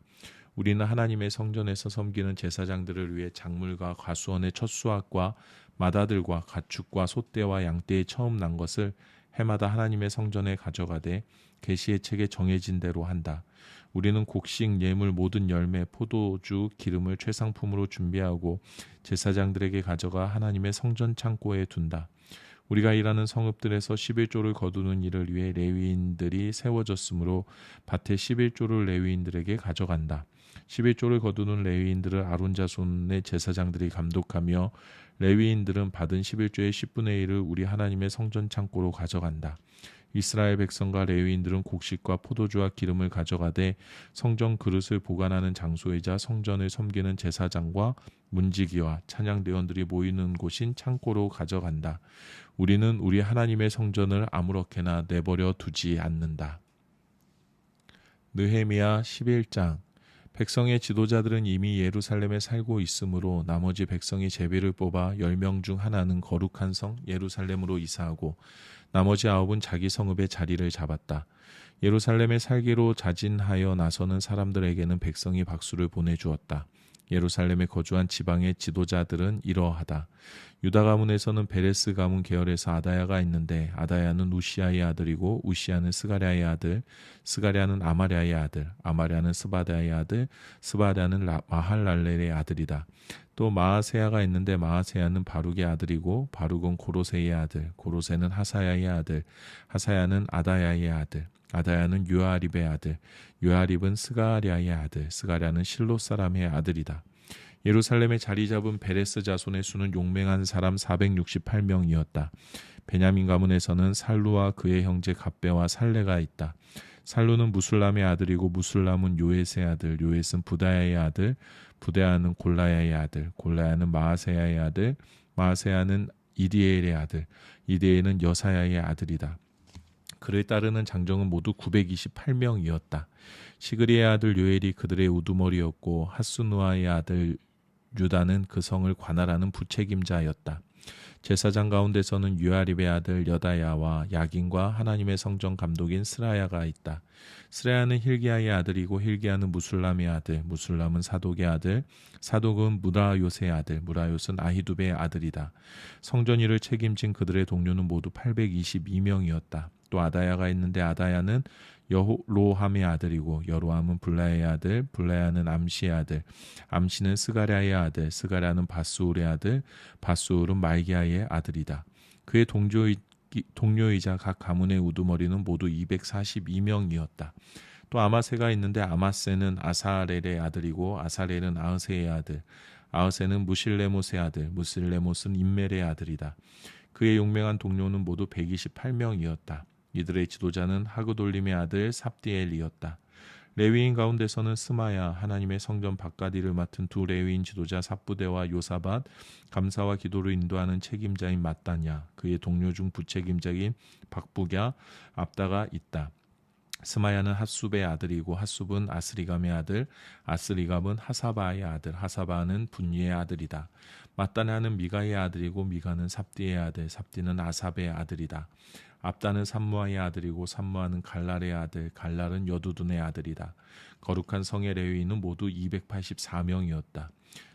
우리는 하나님의 성전에서 섬기는 제사장들을 위해 작물과 과수원의 첫 수확과 맏아들과 가축과 소떼와 양떼의 처음 난 것을 해마다 하나님의 성전에 가져가되 계시의 책에 정해진 대로 한다. 우리는 곡식, 예물, 모든 열매, 포도주, 기름을 최상품으로 준비하고 제사장들에게 가져가 하나님의 성전 창고에 둔다. 우리가 일하는 성읍들에서 11조를 거두는 일을 위해 레위인들이 세워졌으므로 밭의 11조를 레위인들에게 가져간다. 11조를 거두는 레위인들을 아론 자손의 제사장들이 감독하며 레위인들은 받은 11조의 10분의 1을 우리 하나님의 성전 창고로 가져간다. 이스라엘 백성과 레위인들은 곡식과 포도주와 기름을 가져가되 성전 그릇을 보관하는 장소이자 성전을 섬기는 제사장과 문지기와 찬양대원들이 모이는 곳인 창고로 가져간다. 우리는 우리 하나님의 성전을 아무렇게나 내버려 두지 않는다. 느헤미야 11장. 백성의 지도자들은 이미 예루살렘에 살고 있으므로 나머지 백성이 제비를 뽑아 10명 중 하나는 거룩한 성 예루살렘으로 이사하고 나머지 9은 자기 성읍에 자리를 잡았다. 예루살렘에 살기로 자진하여 나서는 사람들에게는 백성이 박수를 보내주었다. 예루살렘에 거주한 지방의 지도자들은 이러하다. 유다 가문에서는 베레스 가문 계열에서 아다야가 있는데 아다야는 우시아의 아들이고 우시아는 스가랴의 아들, 스가랴는 아마랴의 아들, 아마랴는 스바다의 아들, 스바다는 마할랄렐의 아들이다. 또 마아세야가 있는데 마아세야는 바룩의 아들이고 바룩은 고로세의 아들, 고로세는 하사야의 아들, 하사야는 아다야의 아들, 아다야는 요아립의 아들, 요아립은 스가랴의 아들, 스가랴는 실로 사람의 아들이다. 예루살렘에 자리 잡은 베레스 자손의 수는 용맹한 사람 468명이었다. 베냐민 가문에서는 살루와 그의 형제 갑배와 살레가 있다. 살루는 무술람의 아들이고 무술람은 요엣의 아들, 요엣은 부다야의 아들, 부다야는 골라야의 아들, 골라야는 마아세야의 아들, 마아세야는 이디엘의 아들, 이디엘은 여사야의 아들이다. 그를 따르는 장정은 모두 928명이었다. 시그리의 아들 요엘이 그들의 우두머리였고 핫수누아의 아들 유다는 그 성을 관할하는 부책임자였다. 제사장 가운데서는 요아립의 아들 여다야와 야긴과 하나님의 성전 감독인 스라야가 있다. 스라야는 힐기야의 아들이고 힐기야는 무술람의 아들, 무술람은 사독의 아들, 사독은 무라요스의 아들, 무라요스는 아히두베의 아들이다. 성전 일을 책임진 그들의 동료는 모두 822명이었다. 또 아다야가 있는데 아다야는 여로함의 아들이고 여로함은 블라야의 아들, 블라야는 암시의 아들, 암시는 스가랴의 아들, 스가랴는 바스울의 아들, 바스울은 말기야의 아들이다. 그의 동료이자 각 가문의 우두머리는 모두 242명이었다. 또 아마세가 있는데 아마세는 아사렐의 아들이고 아사렐은 아흐세의 아들, 아흐세는 무실레못의 아들, 무실레못은 임멜의 아들이다. 그의 용맹한 동료는 모두 128명이었다. 이들의 지도자는 하그돌림의 아들 삽디엘이었다. 레위인 가운데서는 스마야, 하나님의 성전 바깥 일을 맡은 두 레위인 지도자 삽부대와 요사밧, 감사와 기도를 인도하는 책임자인 mat단야, 그의 동료 중 부책임자인 박부랴, 압다가 있다. 스마야는 핫숲의 아들이고 핫숲은 아스리감의 아들, 아스리감은 하사바의 아들, 하사바는 분리의 아들이다. mat단야는 미가의 아들이고 미가는 삽디의 아들, 삽디는 아삽의 아들이다. 압다는 삼무아의 아들이고 삼무아는 갈랄의 아들, 갈랄은 여두둔의 아들이다. 거룩한 성의 레위인은 모두 284명이었다.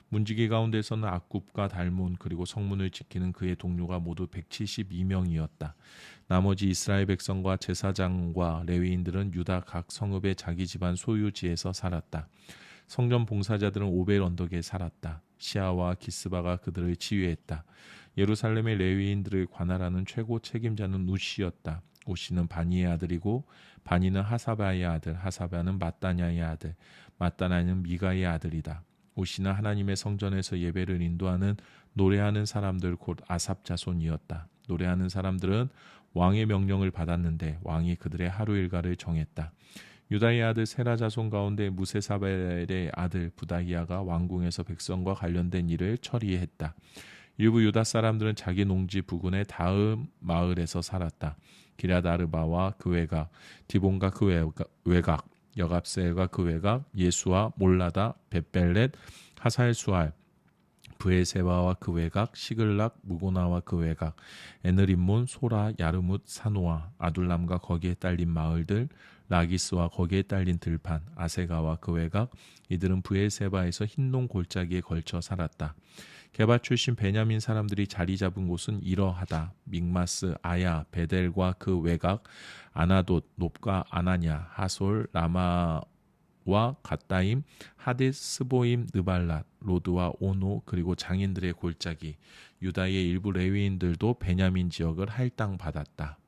문지기 가운데서는 악굽과 달몬 그리고 성문을 지키는 그의 동료가 모두 172명이었다. 나머지 이스라엘 백성과 제사장과 레위인들은 유다 각 성읍의 자기 집안 소유지에서 살았다. 성전 봉사자들은 오벨 언덕에 살았다. 시아와 기스바가 그들을 치유했다. 예루살렘의 레위인들을 관할하는 최고 책임자는 우시였다. 오시는 바니의 아들이고 바니는 하사바의 아들, 하사바는 mat단야의 아들, mat단야는 미가의 아들이다. 오시는 하나님의 성전에서 예배를 인도하는 노래하는 사람들 곧 아삽 자손이었다. 노래하는 사람들은 왕의 명령을 받았는데 왕이 그들의 하루 일과를 정했다. 유다의 아들 세라 자손 가운데 무세사벨의 아들 부다히야가 왕궁에서 백성과 관련된 일을 처리했다. 일부 유다 사람들은 자기 농지 부근의 다음 마을에서 살았다. 기럇아르바와 그 외곽, 디본과 그 외곽, 여갑세엘과 그 외곽, 예수와 몰라다, 벳벨렛, 하살수알, 브에세바와 그 외곽, 시글락, 무고나와 그 외곽, 에느림몬, 소라, 야르뭇, 사노아, 아둘람과 거기에 딸린 마을들, 라기스와 거기에 딸린 들판, 아세가와 그 외곽, 이들은 브에세바에서 흰농 골짜기에 걸쳐 살았다. 게바 출신 베냐민 사람들이 자리 잡은 곳은 이러하다. 믹마스, 아야, 베델과 그 외곽, 아나돗, 높과 아나냐, 하솔, 라마와 갓다임, 하딧, 스보임, 느발랏, 로드와 오노, 그리고 장인들의 골짜기, 유다의 일부 레위인들도 베냐민 지역을 할당받았다.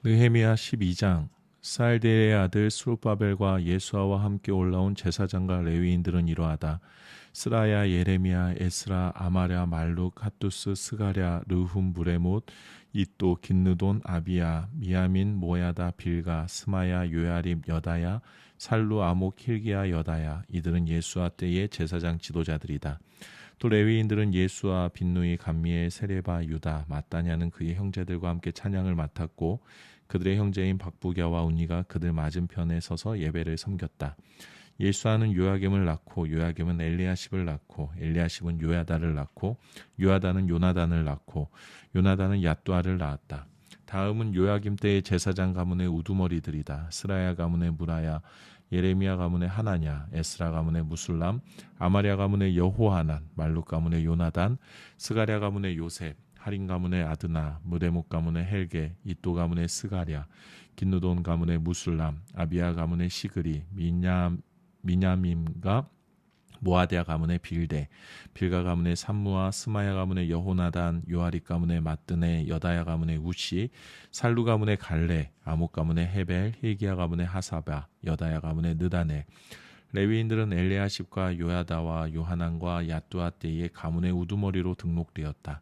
느헤미야 12장. 살데의 아들 스룹바벨과 예수아와 함께 올라온 제사장과 레위인들은 이러하다. 스라야, 예레미야, 에스라, 아마랴, 말룩, 핫두스, 스가랴, 르훔, 브레못, 이또, 긴느돈, 아비야, 미야민, 모야다, 빌가, 스마야, 요야립, 여다야, 살루, 아목, 힐기야, 여다야. 이들은 예수아 때의 제사장 지도자들이다. 또 레위인들은 예수아, 빈누이, 감미엘, 세레바, 유다, mat단야는 그의 형제들과 함께 찬양을 맡았고 그들의 형제인 박부갸와 운니가 그들 맞은편에 서서 예배를 섬겼다. 예수아는 요야김을 낳고 요야김은 엘리야십을 낳고 엘리야십은 요야다를 낳고 요야다는 요나단을 낳고 요나단은 얏두아를 낳았다. 다음은 요야김 때의 제사장 가문의 우두머리들이다. 스라야 가문의 무라야, 예레미야 가문의 하나냐, 에스라 가문의 무술람, 아마랴 가문의 여호하난, 말룩 가문의 요나단, 스가랴 가문의 요셉, 하린 가문의 아드나, 무레목 가문의 헬게, 이또 가문의 스가랴, 긴누돈 가문의 무술람, 아비야 가문의 시그리, 미냐밈과 모아디아 가문의 빌데, 빌가 가문의 삼무아, 스마야 가문의 여호나단, 요아립 가문의 마뜨네, 여다야 가문의 우시, 살루 가문의 갈레, 아목 가문의 헤벨, 힐기야 가문의 하사바, 여다야 가문의 느다네. 레위인들은 엘리야십과 요야다와 요하난과 얏두아 때의 가문의 우두머리로 등록되었다.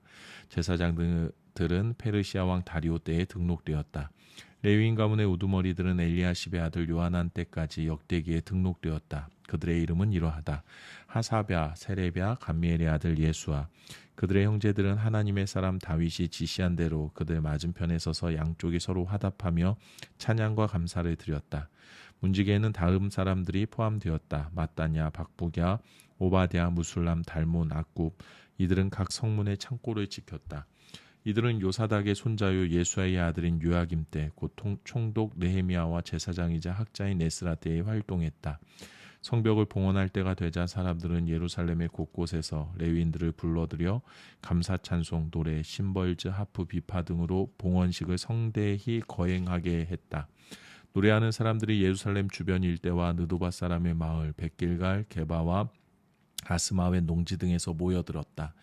제사장들은 페르시아 왕 다리오 때에 등록되었다. 레위인 가문의 우두머리들은 엘리야십의 아들 요하난 때까지 역대기에 등록되었다. 그들의 이름은 이러하다. 하사랴, 세레랴, 감미엘의 아들 예수아. 그들의 형제들은 하나님의 사람 다윗이 지시한 대로 그들 맞은편에 서서 양쪽이 서로 화답하며 찬양과 감사를 드렸다. 문지기에는 다음 사람들이 포함되었다. mat단야, 박부갸, 오바댜, 무술람, 달몬, 악굽. 이들은 각 성문의 창고를 지켰다. 이들은 요사닥의 손자요 예수아의 아들인 요야김 때 곧 총독 느헤미야와 제사장이자 학자인 에스라 때에 활동했다. 성벽을 봉헌할 때가 되자 사람들은 예루살렘의 곳곳에서 레위인들을 불러들여 감사 찬송, 노래, 심벌즈, 하프, 비파 등으로 봉헌식을 성대히 거행하게 했다. 노래하는 사람들이 예루살렘 주변 일대와 느도바 사람의 마을, 백길갈, 게바와 아스마웬 농지 등에서 모여들었다.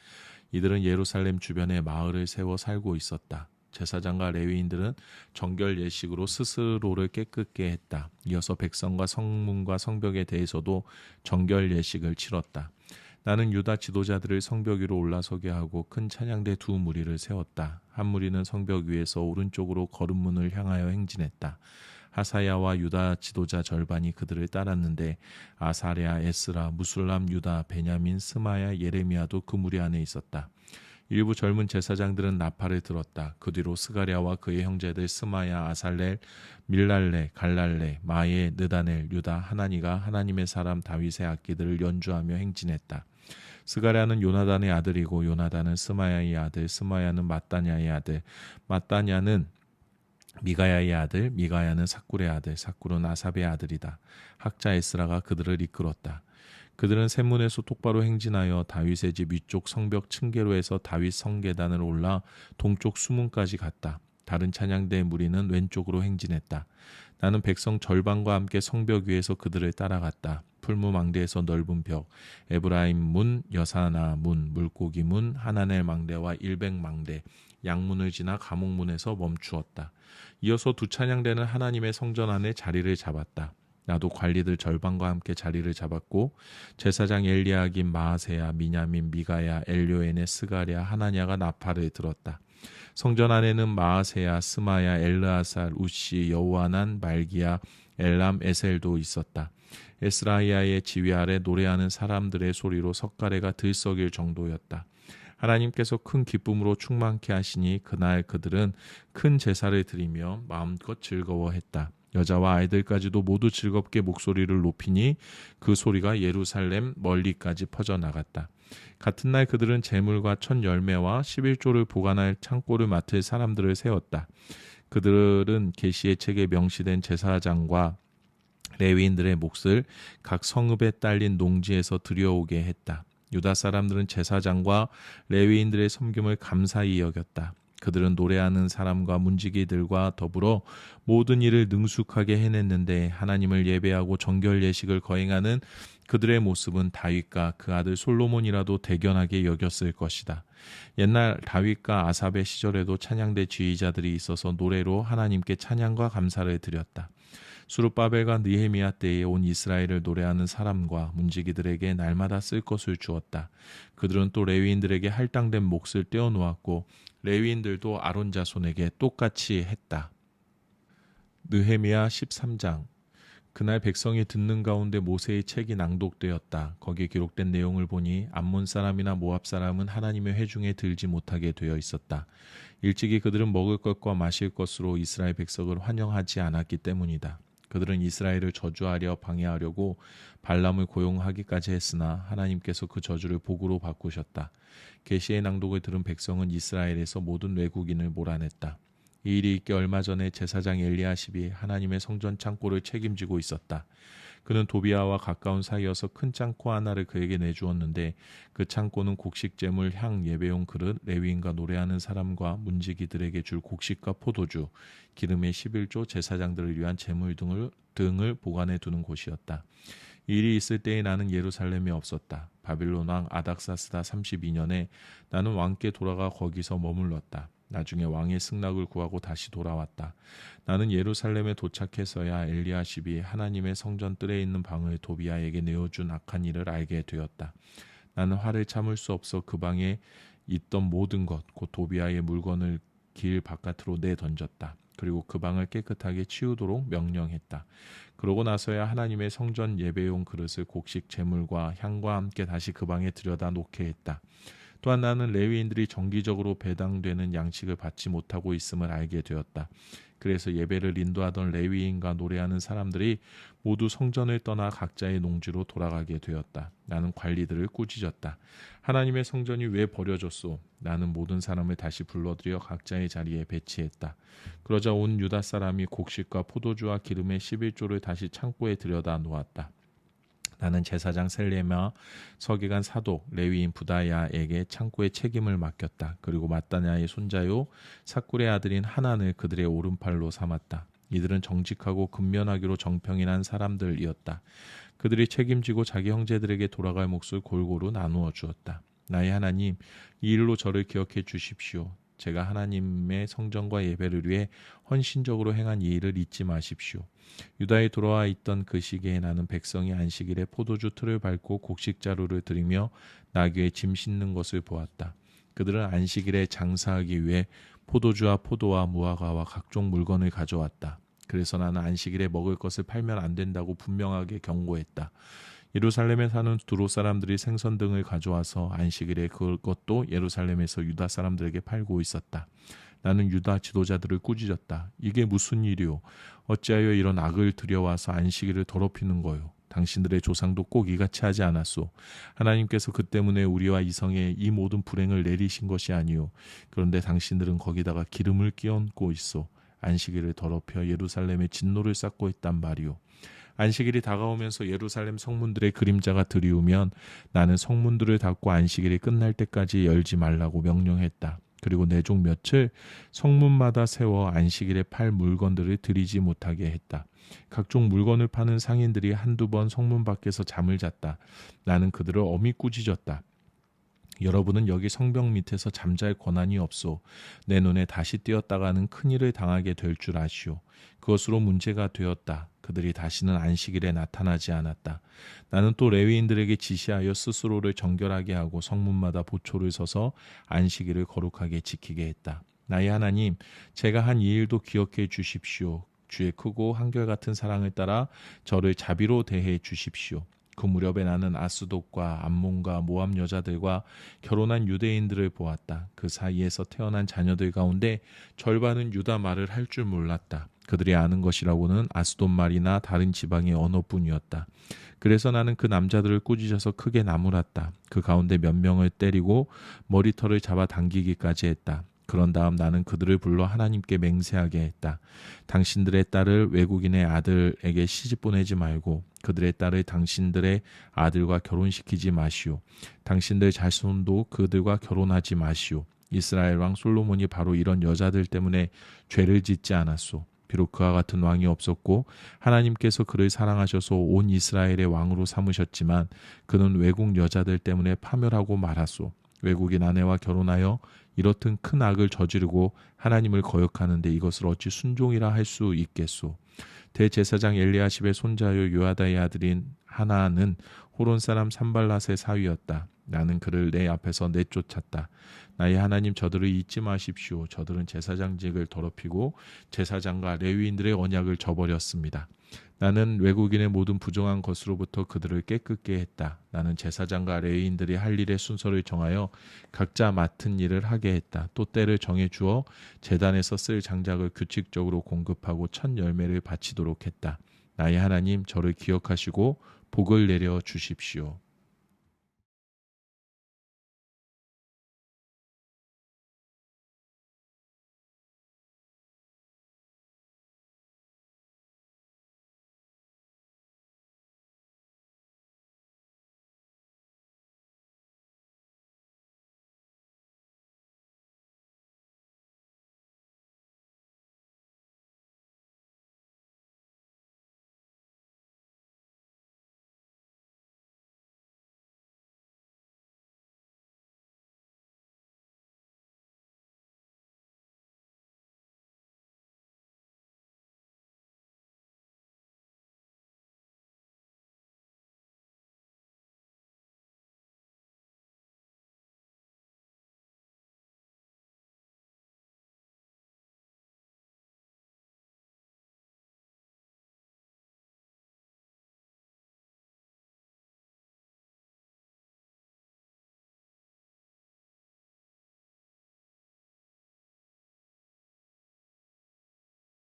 이들은 예루살렘 주변에 마을을 세워 살고 있었다. 제사장과 레위인들은 정결 예식으로 스스로를 깨끗게 했다. 이어서 백성과 성문과 성벽에 대해서도 정결 예식을 치렀다. 나는 유다 지도자들을 성벽 위로 올라서게 하고 큰 찬양대 두 무리를 세웠다. 한 무리는 성벽 위에서 오른쪽으로 거름문을 향하여 행진했다. 하사야와 유다 지도자 절반이 그들을 따랐는데 아사랴, 에스라, 무술람, 유다, 베냐민, 스마야, 예레미야도 그 무리 안에 있었다. 일부 젊은 제사장들은 나팔을 들었다. 그 뒤로 스가랴와 그의 형제들 스마야, 아살렐, 밀랄레, 갈랄레, 마예, 느다넬, 유다, 하나니가 하나님의 사람 다윗의 악기들을 연주하며 행진했다. 스가랴는 요나단의 아들이고 요나단은 스마야의 아들, 스마야는 mat단야의 아들, mat단야는 미가야의 아들, 미가야는 삭굴의 아들, 삭굴은 아삽의 아들이다. 학자 에스라가 그들을 이끌었다. 그들은 샘문에서 똑바로 행진하여 다윗의 집 위쪽 성벽 층계로 해서 다윗 성계단을 올라 동쪽 수문까지 갔다. 다른 찬양대의 무리는 왼쪽으로 행진했다. 나는 백성 절반과 함께 성벽 위에서 그들을 따라갔다. 풀무망대에서 넓은 벽, 에브라임 문, 여사나 문, 물고기 문, 하나넬 망대와 일백 망대, 양문을 지나 감옥문에서 멈추었다. 이어서 두 찬양대는 하나님의 성전 안에 자리를 잡았다. 나도 관리들 절반과 함께 자리를 잡았고 제사장 엘리야김, 마아세야, 미냐민, 미가야, 엘료에네, 스가랴, 하나냐가 나팔을 들었다. 성전 안에는 마아세야, 스마야, 엘르아살, 우시, 여호하난, 말기야, 엘람, 에셀도 있었다. 에스라이야의 지휘 아래 노래하는 사람들의 소리로 석가래가 들썩일 정도였다. 하나님께서 큰 기쁨으로 충만케 하시니 그날 그들은 큰 제사를 드리며 마음껏 즐거워했다. 여자와 아이들까지도 모두 즐겁게 목소리를 높이니 그 소리가 예루살렘 멀리까지 퍼져나갔다. 같은 날 그들은 제물과 첫 열매와 11조를 보관할 창고를 맡을 사람들을 세웠다. 그들은 계시의 책에 명시된 제사장과 레위인들의 몫을 각 성읍에 딸린 농지에서 들여오게 했다. 유다 사람들은 제사장과 레위인들의 섬김을 감사히 여겼다. 그들은 노래하는 사람과 문지기들과 더불어 모든 일을 능숙하게 해냈는데 하나님을 예배하고 정결 예식을 거행하는 그들의 모습은 다윗과 그 아들 솔로몬이라도 대견하게 여겼을 것이다. 옛날 다윗과 아삽의 시절에도 찬양대 지휘자들이 있어서 노래로 하나님께 찬양과 감사를 드렸다. 수룹바벨과 느헤미야 때에 온 이스라엘을 노래하는 사람과 문지기들에게 날마다 쓸 것을 주었다. 그들은 또 레위인들에게 할당된 몫을 떼어놓았고 레위인들도 아론 자손에게 똑같이 했다. 느헤미야 13장. 그날 백성이 듣는 가운데 모세의 책이 낭독되었다. 거기에 기록된 내용을 보니 암몬 사람이나 모압 사람은 하나님의 회중에 들지 못하게 되어 있었다. 일찍이 그들은 먹을 것과 마실 것으로 이스라엘 백성을 환영하지 않았기 때문이다. 그들은 이스라엘을 저주하려 방해하려고 발람을 고용하기까지 했으나 하나님께서 그 저주를 복으로 바꾸셨다. 계시의 낭독을 들은 백성은 이스라엘에서 모든 외국인을 몰아냈다. 이 일이 있기 얼마 전에 제사장 엘리야십이 하나님의 성전 창고를 책임지고 있었다. 그는 도비아와 가까운 사이여서 큰 창고 하나를 그에게 내주었는데 그 창고는 곡식 제물, 향, 예배용 그릇, 레위인과 노래하는 사람과 문지기들에게 줄 곡식과 포도주, 기름의 11조, 제사장들을 위한 제물 등을 보관해 두는 곳이었다. 이 일이 있을 때에 나는 예루살렘에 없었다. 바빌론 왕 아닥사스다 32년에 나는 왕께 돌아가 거기서 머물렀다. 나중에 왕의 승낙을 구하고 다시 돌아왔다. 나는 예루살렘에 도착해서야 엘리야십이 하나님의 성전 뜰에 있는 방을 도비아에게 내어준 악한 일을 알게 되었다. 나는 화를 참을 수 없어 그 방에 있던 모든 것, 곧 도비아의 물건을 길 바깥으로 내던졌다. 그리고 그 방을 깨끗하게 치우도록 명령했다. 그러고 나서야 하나님의 성전 예배용 그릇을 곡식 제물과 향과 함께 다시 그 방에 들여다 놓게 했다. 또한 나는 레위인들이 정기적으로 배당되는 양식을 받지 못하고 있음을 알게 되었다. 그래서 예배를 인도하던 레위인과 노래하는 사람들이 모두 성전을 떠나 각자의 농지로 돌아가게 되었다. 나는 관리들을 꾸짖었다. 하나님의 성전이 왜 버려졌소? 나는 모든 사람을 다시 불러들여 각자의 자리에 배치했다. 그러자 온 유다 사람이 곡식과 포도주와 기름의 11조를 다시 창고에 들여다 놓았다. 나는 제사장 셀레마, 서기관 사독, 레위인 부다야에게 창고의 책임을 맡겼다. 그리고 마따냐의 손자요 삭굴의 아들인 하난을 그들의 오른팔로 삼았다. 이들은 정직하고 근면하기로 정평이 난 사람들이었다. 그들이 책임지고 자기 형제들에게 돌아갈 몫을 골고루 나누어 주었다. 나의 하나님, 이 일로 저를 기억해 주십시오. 제가 하나님의 성전과 예배를 위해 헌신적으로 행한 이 일을 잊지 마십시오. 유다에 돌아와 있던 그 시기에 나는 백성이 안식일에 포도주 틀을 밟고 곡식자루를 들이며 나귀에 짐 싣는 것을 보았다. 그들은 안식일에 장사하기 위해 포도주와 포도와 무화과와 각종 물건을 가져왔다. 그래서 나는 안식일에 먹을 것을 팔면 안 된다고 분명하게 경고했다. 예루살렘에 사는 두로 사람들이 생선 등을 가져와서 안식일에 그것도 예루살렘에서 유다 사람들에게 팔고 있었다. 나는 유다 지도자들을 꾸짖었다. 이게 무슨 일이오? 어찌하여 이런 악을 들여와서 안식일을 더럽히는 거요? 당신들의 조상도 꼭 이같이 하지 않았소. 하나님께서 그 때문에 우리와 이성에 이 모든 불행을 내리신 것이 아니오. 그런데 당신들은 거기다가 기름을 끼얹고 있소. 안식일을 더럽혀 예루살렘에 진노를 쌓고 있단 말이오. 안식일이 다가오면서 예루살렘 성문들의 그림자가 드리우면 나는 성문들을 닫고 안식일이 끝날 때까지 열지 말라고 명령했다. 그리고 내 종 며칠 성문마다 세워 안식일에 팔 물건들을 들이지 못하게 했다. 각종 물건을 파는 상인들이 한두 번 성문 밖에서 잠을 잤다. 나는 그들을 엄히 꾸짖었다. 여러분은 여기 성벽 밑에서 잠잘 권한이 없소. 내 눈에 다시 띄었다가는 큰일을 당하게 될 줄 아시오. 그것으로 문제가 되었다. 그들이 다시는 안식일에 나타나지 않았다. 나는 또 레위인들에게 지시하여 스스로를 정결하게 하고 성문마다 보초를 서서 안식일을 거룩하게 지키게 했다. 나의 하나님, 제가 한 이 일도 기억해 주십시오. 주의 크고 한결같은 사랑을 따라 저를 자비로 대해 주십시오. 그 무렵에 나는 아스돗과 암몬과 모압 여자들과 결혼한 유대인들을 보았다. 그 사이에서 태어난 자녀들 가운데 절반은 유다 말을 할 줄 몰랐다. 그들이 아는 것이라고는 아스돗 말이나 다른 지방의 언어뿐이었다. 그래서 나는 그 남자들을 꾸짖어서 크게 나무랐다. 그 가운데 몇 명을 때리고 머리털을 잡아 당기기까지 했다. 그런 다음 나는 그들을 불러 하나님께 맹세하게 했다. 당신들의 딸을 외국인의 아들에게 시집 보내지 말고 그들의 딸을 당신들의 아들과 결혼시키지 마시오. 당신들 자손도 그들과 결혼하지 마시오. 이스라엘 왕 솔로몬이 바로 이런 여자들 때문에 죄를 짓지 않았소. 비록 그와 같은 왕이 없었고 하나님께서 그를 사랑하셔서 온 이스라엘의 왕으로 삼으셨지만 그는 외국 여자들 때문에 파멸하고 말았소. 외국인 아내와 결혼하여 이렇듯 큰 악을 저지르고 하나님을 거역하는데 이것을 어찌 순종이라 할 수 있겠소. 대제사장 엘리야십의 손자요 요아다의 아들인 하나는 호론 사람 산발랏의 사위였다. 나는 그를 내 앞에서 내쫓았다. 나의 하나님, 저들을 잊지 마십시오. 저들은 제사장직을 더럽히고 제사장과 레위인들의 언약을 저버렸습니다. 나는 외국인의 모든 부정한 것으로부터 그들을 깨끗게 했다. 나는 제사장과 레위인들이 할 일의 순서를 정하여 각자 맡은 일을 하게 했다. 또 때를 정해 주어 제단에서 쓸 장작을 규칙적으로 공급하고 첫 열매를 바치도록 했다. 나의 하나님, 저를 기억하시고 복을 내려 주십시오.